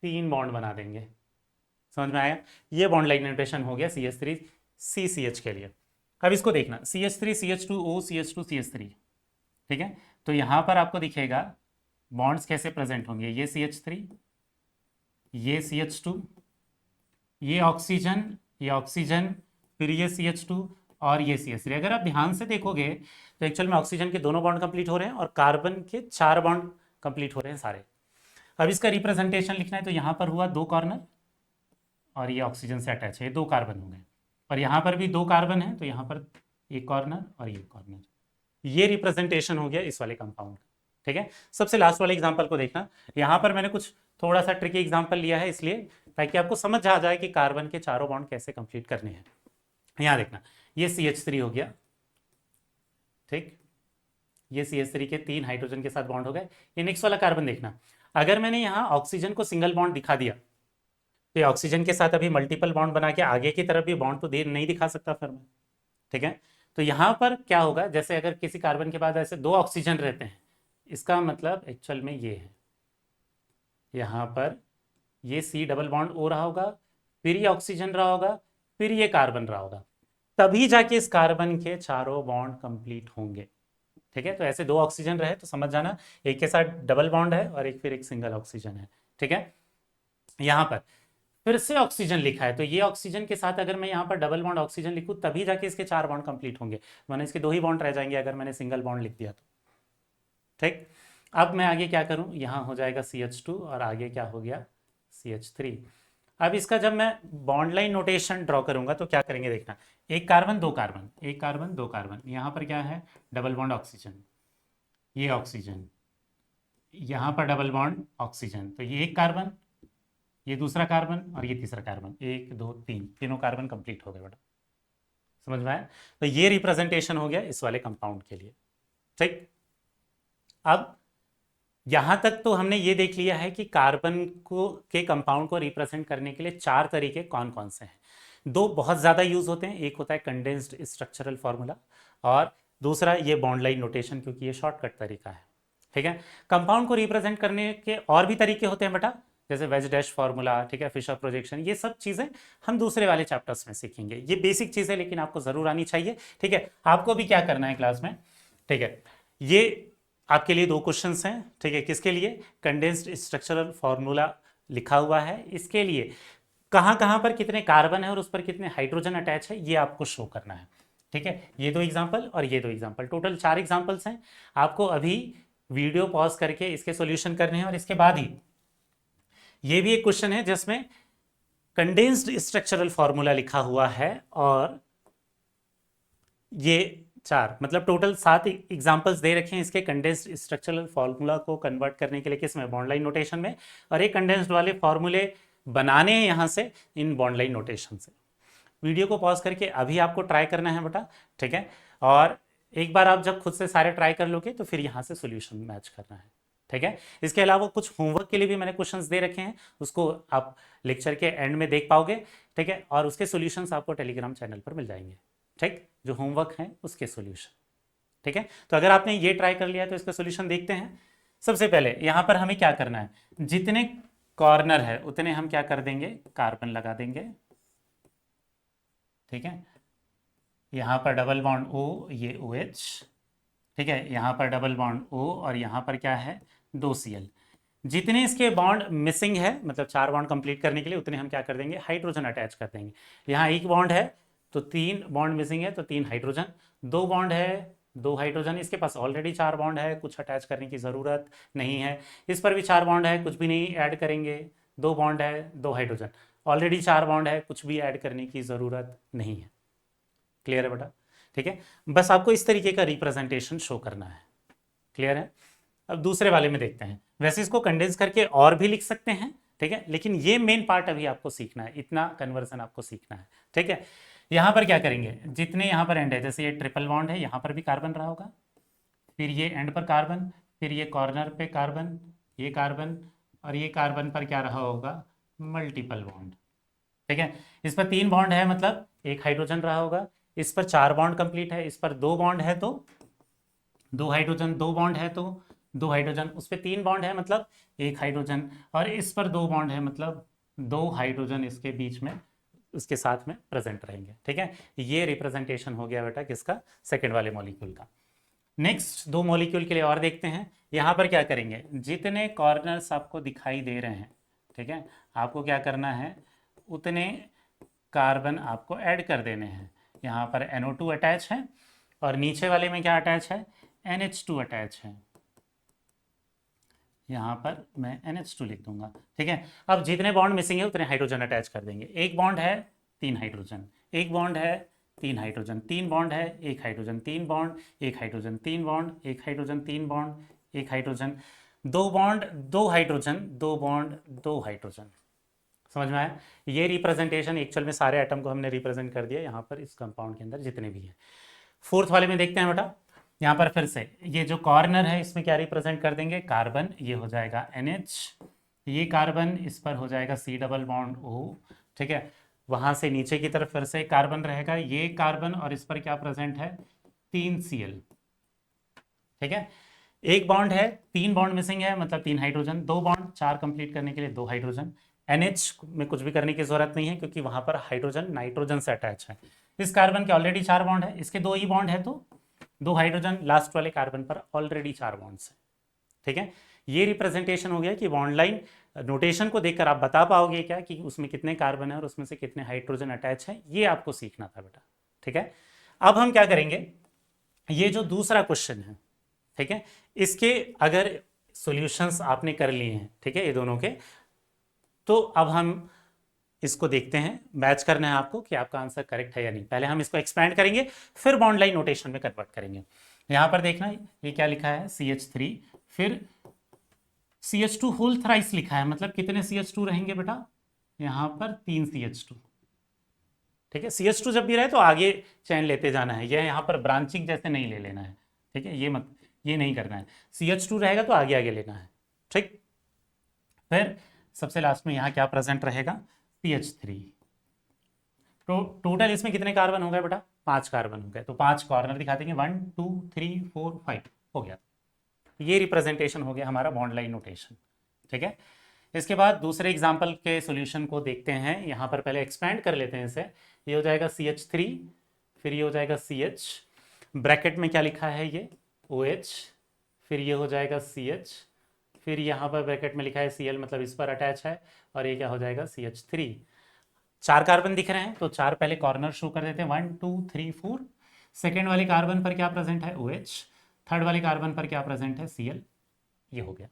3 बॉन्ड बना देंगे। समझ में आया, ये बॉन्ड लाइन नोटेशन हो गया CH3CCH के लिए। अब इसको देखना, CH3CH2O CH2 CH3, ठीक है। तो यहाँ पर आपको दिखेगा बॉन्ड्स कैसे प्रेजेंट होंगे, ये CH3, ये CH2, ये ऑक्सीजन, फिर ये CH2 और ये CH3। अगर आप ध्यान से देखोगे तो एक्चुअल में ऑक्सीजन के दोनों बॉन्ड कंप्लीट हो रहे हैं और कार्बन के 4 बॉन्ड कंप्लीट हो रहे हैं सारे। अब इसका रिप्रेजेंटेशन लिखना है तो यहाँ पर हुआ 2 कॉर्नर और ये ऑक्सीजन से अटैच है, 2 कार्बन हो गए, और यहाँ पर भी 2 कार्बन है तो यहाँ पर एक कॉर्नर और ये कॉर्नर। ये रिप्रेजेंटेशन हो गया इस वाले कंपाउंड, ठीक है। सबसे लास्ट वाले एग्जांपल को देखना, यहाँ पर मैंने कुछ थोड़ा सा ट्रिकी एग्जांपल लिया है इसलिए ताकि आपको समझ आ जाए कि कार्बन के चारों बॉन्ड कैसे कंप्लीट करने हैं। यहाँ देखना, ये CH3 हो गया, ठीक, ये CH3 के 3 हाइड्रोजन के साथ बॉन्ड हो गए। ये नेक्स्ट वाला कार्बन देखना, अगर मैंने यहाँ ऑक्सीजन को सिंगल बॉन्ड दिखा दिया तो ये ऑक्सीजन के साथ अभी मल्टीपल बॉन्ड बना के आगे की तरफ भी बॉन्ड तो दे नहीं दिखा सकता फिर मैं, ठीक है। तो यहाँ पर क्या होगा, जैसे अगर किसी कार्बन के बाद ऐसे 2 ऑक्सीजन रहते हैं, इसका मतलब एक्चुअल में ये है, यहाँ पर ये C डबल बॉन्ड O रहा होगा, फिर ये ऑक्सीजन रहा होगा, फिर ये कार्बन रहा होगा, तभी जाके इस कार्बन के चारों बॉन्ड कंप्लीट होंगे, ठीक है। तो ऐसे 2 ऑक्सीजन रहे तो समझ जाना एक के साथ डबल बॉन्ड है और एक फिर एक सिंगल ऑक्सीजन है, ठीक है। यहाँ पर फिर से ऑक्सीजन लिखा है तो ये ऑक्सीजन के साथ अगर मैं यहाँ पर डबल बॉन्ड ऑक्सीजन लिखूँ तभी जाके इसके 4 बॉन्ड कंप्लीट होंगे, वरना इसके 2 ही बॉन्ड रह जाएंगे अगर मैंने सिंगल बॉन्ड लिख दिया तो, ठीक। अब मैं आगे क्या करूँ, यहाँ हो जाएगा CH2 और आगे क्या हो गया CH3। अब इसका जब मैं बॉन्ड लाइन नोटेशन ड्रॉ करूंगा तो क्या करेंगे देखना, 1 कार्बन 2 कार्बन, 1 कार्बन 2 कार्बन, यहाँ पर क्या है डबल बॉन्ड ऑक्सीजन, ये ऑक्सीजन, यहाँ पर डबल बॉन्ड ऑक्सीजन, तो ये 1 कार्बन, ये दूसरा कार्बन और ये तीसरा कार्बन, 1 2 3, तीनों कार्बन कंप्लीट हो गए बेटा। समझ में आया। तो ये रिप्रेजेंटेशन हो गया इस वाले कंपाउंड के लिए, ठीक। अब यहां तक तो हमने ये देख लिया है कि कार्बन को के कंपाउंड को रिप्रेजेंट करने के लिए 4 तरीके कौन कौन से हैं। 2 बहुत ज़्यादा यूज होते हैं, एक होता है कंडेंस्ड स्ट्रक्चरल फॉर्मूला और दूसरा ये बॉन्ड लाइन नोटेशन, क्योंकि ये शॉर्टकट तरीका है, ठीक है। कंपाउंड को रिप्रेजेंट करने के और भी तरीके होते हैं बेटा, जैसे वेज डैश फार्मूला, ठीक है, फिशर प्रोजेक्शन, ये सब चीज़ें हम दूसरे वाले चैप्टर्स में सीखेंगे। ये बेसिक चीज़ें लेकिन आपको ज़रूर आनी चाहिए, ठीक है। आपको भी क्या करना है क्लास में, ठीक है। ये आपके लिए 2 क्वेश्चंस हैं, ठीक है। किसके लिए, कंडेंस्ड स्ट्रक्चरल फार्मूला लिखा हुआ है, इसके लिए कहाँ कहाँ पर कितने कार्बन है और उस पर कितने हाइड्रोजन अटैच है ये आपको शो करना है, ठीक है। ये 2 एग्जाम्पल और ये 2 एग्जाम्पल, टोटल 4 एग्जाम्पल्स हैं। आपको अभी वीडियो पॉज करके इसके सॉल्यूशन करने हैं और इसके बाद ही ये भी एक क्वेश्चन है जिसमें कंडेंस्ड स्ट्रक्चरल फॉर्मूला लिखा हुआ है और ये 4 मतलब टोटल 7 एग्जांपल्स दे रखे हैं इसके कंडेंस्ड स्ट्रक्चरल फॉर्मूला को कन्वर्ट करने के लिए किसमें, बॉन्ड लाइन नोटेशन में। और ये कंडेंस्ड वाले फॉर्मूले बनाने हैं यहाँ से इन बॉन्ड लाइन नोटेशन से। वीडियो को पॉज करके अभी आपको ट्राई करना है बेटा, ठीक है। और एक बार आप जब खुद से सारे ट्राई कर लोगे तो फिर यहाँ से सोल्यूशन मैच करना है, ठीक है। इसके अलावा कुछ होमवर्क के लिए भी मैंने क्वेश्चंस दे रखे हैं, उसको आप लेक्चर के एंड में देख पाओगे, ठीक है। और उसके सॉल्यूशंस आपको टेलीग्राम चैनल पर मिल जाएंगे, ठीक, जो होमवर्क हैं उसके सॉल्यूशन, ठीक है। तो अगर आपने ये ट्राई कर लिया तो इसका सॉल्यूशन देखते हैं। सबसे पहले यहाँ पर हमें क्या करना है, जितने कॉर्नर है उतने हम क्या कर देंगे, कार्बन लगा देंगे, ठीक है। यहाँ पर डबल बॉन्ड O, ये OH, ठीक है। यहाँ पर डबल बॉन्ड O और यहाँ पर क्या है, 2 Cl। जितने इसके बॉन्ड मिसिंग है, मतलब 4 बॉन्ड कंप्लीट करने के लिए, उतने हम क्या कर देंगे, हाइड्रोजन अटैच कर देंगे। यहाँ 1 बॉन्ड है तो 3 बॉन्ड मिसिंग है तो 3 हाइड्रोजन, 2 बॉन्ड है 2 हाइड्रोजन, इसके पास ऑलरेडी 4 बॉन्ड है, कुछ अटैच करने की ज़रूरत नहीं है। इस पर भी 4 बॉन्ड है, कुछ भी नहीं ऐड करेंगे। 2 बॉन्ड है 2 हाइड्रोजन, ऑलरेडी 4 बॉन्ड है, कुछ भी ऐड करने की ज़रूरत नहीं है। क्लियर है बेटा, ठीक है। बस आपको इस तरीके का रिप्रेजेंटेशन शो करना है, क्लियर है। अब दूसरे वाले में देखते हैं। वैसे इसको कंडेंस करके और भी लिख सकते हैं, ठीक है, लेकिन ये मेन पार्ट अभी आपको सीखना है, इतना कन्वर्सन आपको सीखना है, ठीक है। यहाँ पर क्या करेंगे, जितने यहाँ पर एंड है, जैसे ये ट्रिपल बॉन्ड है, यहाँ पर भी कार्बन रहा होगा, फिर ये एंड पर कार्बन, फिर ये कॉर्नर पे कार्बन, ये कार्बन, और ये कार्बन पर क्या रहा होगा, मल्टीपल बॉन्ड, ठीक है। इस पर 3 बॉन्ड है मतलब 1 हाइड्रोजन रहा होगा, इस पर 4 बॉन्ड कंप्लीट है, इस पर 2 बॉन्ड है तो 2 हाइड्रोजन, 2 बॉन्ड है तो 2 हाइड्रोजन, उस पर 3 बॉन्ड है मतलब 1 हाइड्रोजन, और इस पर 2 बॉन्ड है मतलब 2 हाइड्रोजन इसके बीच में उसके साथ में प्रेजेंट रहेंगे, ठीक है। ये रिप्रेजेंटेशन हो गया बेटा किसका, सेकेंड वाले मॉलिक्यूल का। नेक्स्ट 2 मॉलिक्यूल के लिए और देखते हैं। यहाँ पर क्या करेंगे, जितने कॉर्नर्स आपको दिखाई दे रहे हैं, ठीक है, आपको क्या करना है, उतने कार्बन आपको ऐड कर देने हैं। यहाँ पर NO2 अटैच है और नीचे वाले में क्या अटैच है, NH2 अटैच है। यहाँ पर मैं NH2 लिख दूंगा, ठीक है। अब जितने बॉन्ड मिसिंग है उतने हाइड्रोजन अटैच कर देंगे। 1 बॉन्ड है 3 हाइड्रोजन, 1 बॉन्ड है 3 हाइड्रोजन, 3 बॉन्ड है 1 hydrogen, 3 bond 1 hydrogen, 3 bond 1 hydrogen, 3 bond 1 hydrogen, 2 bond 2 hydrogen, 2 bond 2 hydrogen. समझ में आया। ये रिप्रेजेंटेशन एक्चुअल में सारे एटम को हमने रिप्रेजेंट कर दिया यहाँ पर इस कंपाउंड के अंदर जितने भी हैं। 4th वाले में देखते हैं बेटा। यहाँ पर फिर से ये जो कॉर्नर है इसमें क्या रिप्रेजेंट कर देंगे, कार्बन, ये हो जाएगा NH, ये कार्बन, इस पर हो जाएगा C डबल बॉन्ड O, ठीक है। वहाँ से नीचे की तरफ फिर से कार्बन रहेगा, ये कार्बन, और इस पर क्या प्रेजेंट है, 3 Cl, ठीक है। 1 बॉन्ड है, 3 बॉन्ड मिसिंग है मतलब 3 हाइड्रोजन, 2 बॉन्ड 4 कंप्लीट करने के लिए 2 हाइड्रोजन। NH में कुछ भी करने की जरूरत नहीं है क्योंकि वहां पर हाइड्रोजन नाइट्रोजन से अटैच है। इस कार्बन के ऑलरेडी 4 बॉन्ड है, इसके 2 ही बॉन्ड है तो 2 हाइड्रोजन, लास्ट वाले कार्बन पर ऑलरेडी 4 बॉन्ड्स है, ठीक है। ये रिप्रेजेंटेशन हो गया कि बॉन्ड लाइन नोटेशन को देखकर आप बता पाओगे क्या कि उसमें कितने कार्बन है और उसमें से कितने हाइड्रोजन अटैच है, ये आपको सीखना था बेटा, ठीक है। अब हम क्या करेंगे, ये जो दूसरा क्वेश्चन है, ठीक है, इसके अगर सॉल्यूशंस आपने कर लिए हैं, ठीक है, ये दोनों के, तो अब हम इसको देखते हैं, मैच करना है आपको कि आपका आंसर करेक्ट है या नहीं। पहले हम इसको एक्सपैंड करेंगे फिर बॉन्ड लाइन नोटेशन में कन्वर्ट करेंगे। यहां पर देखना ये क्या लिखा है, CH3, फिर CH2 होल थ्राइस लिखा है, मतलब कितने CH2 रहेंगे बेटा, यहां पर 3 CH2, ठीक है। CH2 जब भी रहे तो आगे चैन लेते जाना है, यह यहाँ पर ब्रांचिंग जैसे नहीं ले लेना है, ठीक है, ये नहीं करना है। CH2 रहेगा तो आगे आगे लेना है, ठीक। फिर सबसे लास्ट में यहाँ क्या प्रेजेंट रहेगा, CH3। तो टोटल इसमें कितने कार्बन हो गए बेटा, 5 कार्बन हो गए, तो 5 कॉर्नर दिखा देंगे, 1 2 3 4 5 हो गया। ये रिप्रेजेंटेशन हो गया हमारा बॉन्ड लाइन नोटेशन, ठीक है। इसके बाद दूसरे एग्जाम्पल के सॉल्यूशन को देखते हैं। यहाँ पर पहले एक्सपैंड कर लेते हैं इसे। ये हो जाएगा CH3, फिर ये हो जाएगा CH, ब्रैकेट में क्या लिखा है ये OH, फिर ये हो जाएगा CH, फिर यहाँ पर ब्रैकेट में लिखा है Cl, मतलब इस पर अटैच है, और ये क्या हो जाएगा CH3। 4 कार्बन दिख रहे हैं तो 4 पहले कॉर्नर शो कर देते हैं, 1 2 3 4। सेकेंड वाले कार्बन पर क्या प्रेजेंट है, OH, थर्ड वाले कार्बन पर क्या प्रेजेंट है, Cl, ये हो गया,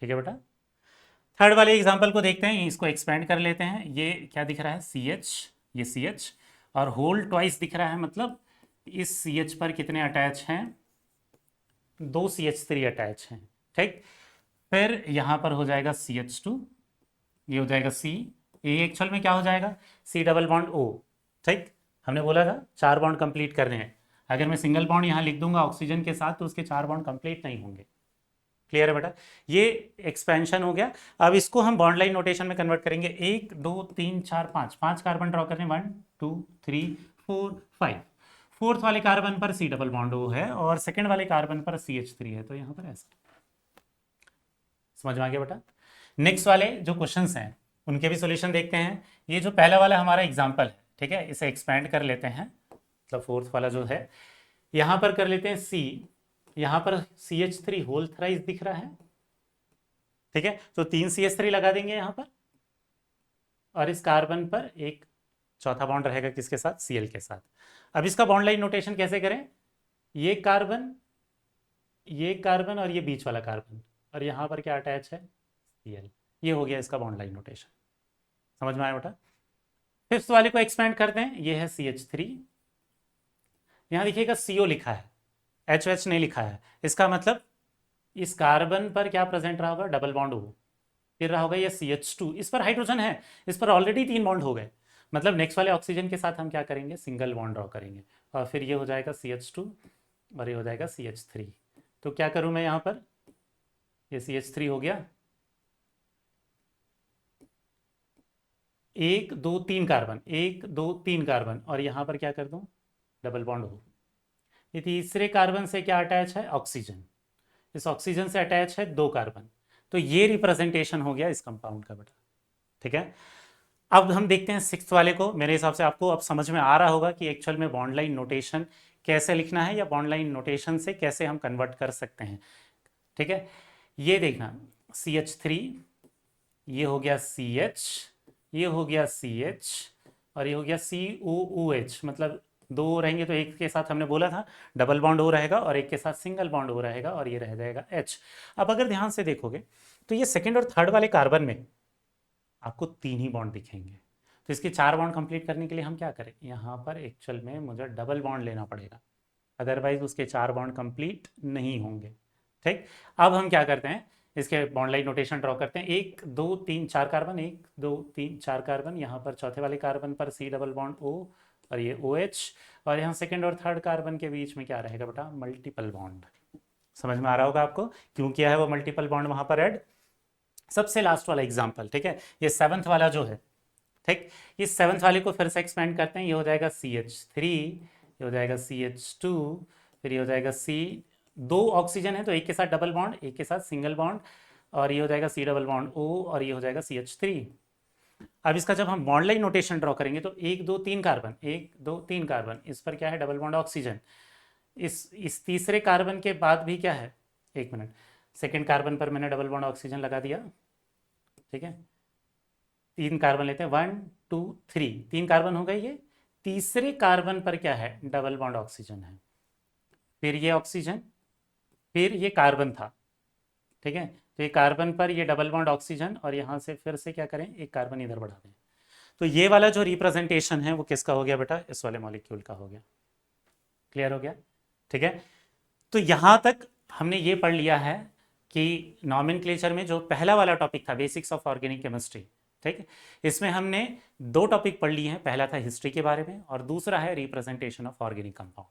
ठीक है बेटा। थर्ड वाले एग्जाम्पल को देखते हैं, इसको एक्सपेंड कर लेते हैं। ये क्या दिख रहा है, सी एच, ये सी एच और होल ट्वाइस दिख रहा है, मतलब इस सी एच पर कितने अटैच हैं, 2 CH3 अटैच हैं। ठीक, फिर यहाँ पर हो जाएगा CH2, ये हो जाएगा C, ये एक्चुअल में क्या हो जाएगा, C डबल बॉन्ड O। ठीक, हमने बोला था 4 बॉन्ड कंप्लीट करने हैं। अगर मैं सिंगल बॉन्ड यहाँ लिख दूंगा ऑक्सीजन के साथ तो उसके 4 बॉन्ड कंप्लीट नहीं होंगे। क्लियर है बेटा, ये एक्सपेंशन हो गया। अब इसको हम बॉन्ड लाइन नोटेशन में कन्वर्ट करेंगे। 1 2 3 4 5 कार्बन ड्रॉ करने, 1 2 3 4 5। फोर्थ वाले कार्बन पर C डबल बॉन्ड O है और सेकंड वाले कार्बन पर CH3 है, तो यहाँ पर ऐसा। समझ में आ गया बेटा। नेक्स्ट वाले जो क्वेश्चंस हैं उनके भी सॉल्यूशन देखते हैं। ये जो पहला वाला हमारा एग्जांपल है, ठीक है, इसे एक्सपेंड कर लेते हैं, मतलब फोर्थ वाला जो है, यहाँ पर कर लेते हैं C, यहाँ पर CH3 होल थ्राइस दिख रहा है। ठीक है, तो 3 CH3 लगा देंगे यहाँ पर और इस कार्बन पर एक चौथा बॉन्ड रहेगा किसके साथ, Cl के साथ। अब इसका बॉन्ड लाइन नोटेशन कैसे करें, ये कार्बन, ये कार्बन और ये बीच वाला कार्बन, और यहाँ पर क्या अटैच है, Cl। ये हो गया इसका बॉन्ड लाइन नोटेशन। समझ में आया बेटा। फिफ्थ वाले को एक्सपेंड करते हैं, ये है CH3, यहाँ देखिएगा CO लिखा है, HH नहीं लिखा है, इसका मतलब इस कार्बन पर क्या प्रेजेंट रहा होगा, डबल बॉन्ड हो, फिर रहा होगा ये CH2, इस पर हाइड्रोजन है, इस पर ऑलरेडी 3 बॉन्ड हो गए, मतलब नेक्स्ट वाले ऑक्सीजन के साथ हम क्या करेंगे, सिंगल बॉन्ड ड्रॉ करेंगे और फिर ये हो जाएगा CH2 और ये हो जाएगा CH3। तो क्या करूं मैं यहाँ पर, ये CH3 हो गया, 1 2 3 कार्बन, 1 2 3 कार्बन और यहाँ पर क्या कर दूं, डबल बॉन्ड हो। ये तीसरे कार्बन से क्या अटैच है, ऑक्सीजन, इस ऑक्सीजन से अटैच है 2 कार्बन, तो ये रिप्रेजेंटेशन हो गया इस कंपाउंड का बेटा। ठीक है, अब हम देखते हैं सिक्स्थ वाले को। मेरे हिसाब से आपको अब समझ में आ रहा होगा कि एक्चुअल में बॉन्ड लाइन नोटेशन कैसे लिखना है या बॉन्ड लाइन नोटेशन से कैसे हम कन्वर्ट कर सकते हैं। ठीक है, ये देखना, CH3, ये हो गया CH, ये हो गया CH और ये हो गया COOH, मतलब 2 रहेंगे तो एक के साथ हमने बोला था डबल बॉन्ड हो रहेगा और एक के साथ सिंगल बॉन्ड हो रहेगा और ये रह जाएगा H। अब अगर ध्यान से देखोगे तो ये सेकंड और थर्ड वाले कार्बन में आपको 3 ही बॉन्ड दिखेंगे, तो इसके 4 बॉन्ड कंप्लीट करने के लिए हम क्या करें, यहाँ पर एक्चुअल में मुझे डबल बॉन्ड लेना पड़ेगा, अदरवाइज उसके 4 बॉन्ड कंप्लीट नहीं होंगे। ठीक, अब हम क्या करते हैं, इसके बॉन्ड लाइन नोटेशन ड्रॉ करते हैं। 1 2 3 4 कार्बन, 1 2 3 4 कार्बन, यहाँ पर चौथे वाले कार्बन पर C डबल बॉन्ड O और ये OH, और यहाँ सेकंड और थर्ड कार्बन के बीच में क्या रहेगा बेटा, मल्टीपल बॉन्ड। समझ में आ रहा होगा आपको क्यों किया है वो मल्टीपल बॉन्ड वहां पर ऐड। सबसे लास्ट वाला एग्जाम्पल, ठीक है, ये सेवंथ वाला जो है, ठीक, इस सेवंथ वाले को फिर से एक्सपेंड करते हैं। ये हो जाएगा CH3, ये हो जाएगा CH2, फिर ये हो जाएगा C, 2 ऑक्सीजन है तो एक के साथ डबल बॉन्ड, एक के साथ सिंगल बॉन्ड, और ये हो जाएगा C डबल बॉन्ड O और ये हो जाएगा CH3। अब इसका जब हम बॉन्ड लाइन नोटेशन ड्रॉ करेंगे तो 1 2 3 कार्बन, 1 2 3 कार्बन, इस पर क्या है, डबल बॉन्ड ऑक्सीजन। इस तीसरे कार्बन के बाद भी क्या है, एक मिनट, सेकेंड कार्बन पर मैंने डबल बॉन्ड ऑक्सीजन लगा दिया। ठीक है, 3 कार्बन लेते हैं, 1 2 3, 3 कार्बन हो गए, ये तीसरे कार्बन पर क्या है, डबल बॉन्ड ऑक्सीजन है, फिर ये ऑक्सीजन, फिर ये कार्बन था। ठीक है, तो ये कार्बन पर ये डबल बॉन्ड ऑक्सीजन और यहाँ से फिर से क्या करें, एक कार्बन इधर बढ़ा दें। तो ये वाला जो रिप्रेजेंटेशन है वो किसका हो गया बेटा, इस वाले मॉलिक्यूल का हो गया। क्लियर हो गया। ठीक है, तो यहाँ तक हमने ये पढ़ लिया है कि नॉमेनक्लेचर में जो पहला वाला टॉपिक था, बेसिक्स ऑफ ऑर्गेनिक केमिस्ट्री, ठीक है, इसमें हमने 2 टॉपिक पढ़ लिए हैं। पहला था हिस्ट्री के बारे में और दूसरा है रिप्रेजेंटेशन ऑफ ऑर्गेनिक कंपाउंड।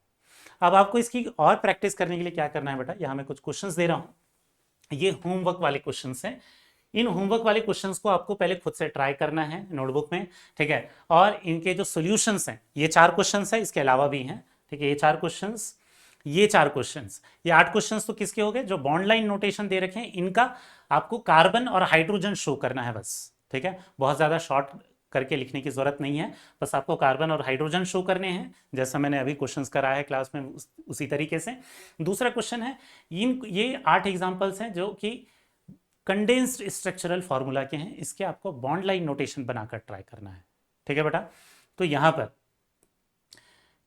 अब आपको इसकी और प्रैक्टिस करने के लिए क्या करना है बेटा, यहाँ मैं कुछ क्वेश्चंस दे रहा हूँ, ये होमवर्क वाले क्वेश्चंस हैं। इन होमवर्क वाले क्वेश्चंस को आपको पहले खुद से ट्राई करना है नोटबुक में, ठीक है, और इनके जो सॉल्यूशंस हैं, ये 4 क्वेश्चंस हैं, इसके अलावा भी हैं, ठीक है, ये 4 क्वेश्चंस, ये 4 क्वेश्चंस, ये 8 क्वेश्चंस तो किसके हो गए, जो बॉन्ड लाइन नोटेशन दे रखे हैं इनका आपको कार्बन और हाइड्रोजन शो करना है बस। ठीक है, बहुत ज़्यादा शॉर्ट करके लिखने की जरूरत नहीं है, बस आपको कार्बन और हाइड्रोजन शो करने हैं, जैसा मैंने अभी क्वेश्चंस कराया है क्लास में उसी तरीके से। दूसरा क्वेश्चन है, ये 8 एग्जाम्पल्स हैं जो कि कंडेंस्ड स्ट्रक्चरल फॉर्मूला के हैं, इसके आपको बॉन्ड लाइन नोटेशन बनाकर ट्राई करना है। ठीक है बेटा, तो यहां पर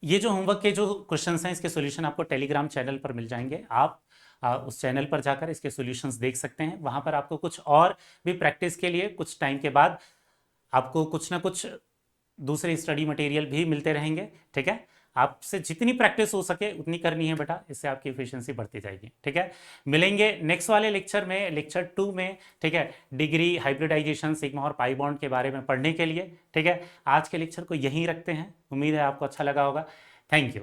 ये जो होमवर्क के जो क्वेश्चंस हैं इसके सॉल्यूशन आपको टेलीग्राम चैनल पर मिल जाएंगे। आप उस चैनल पर जाकर इसके सॉल्यूशंस देख सकते हैं। वहां पर आपको कुछ और भी प्रैक्टिस के लिए कुछ टाइम के बाद आपको कुछ ना कुछ दूसरे स्टडी मटेरियल भी मिलते रहेंगे। ठीक है, आपसे जितनी प्रैक्टिस हो सके उतनी करनी है बेटा, इससे आपकी एफिशिएंसी बढ़ती जाएगी। ठीक है, मिलेंगे नेक्स्ट वाले लेक्चर में, लेक्चर 2 में। ठीक है, डिग्री, हाइब्रिडाइजेशन, सिग्मा और पाई बॉन्ड के बारे में पढ़ने के लिए। ठीक है, आज के लेक्चर को यहीं रखते हैं। उम्मीद है आपको अच्छा लगा होगा। Thank you.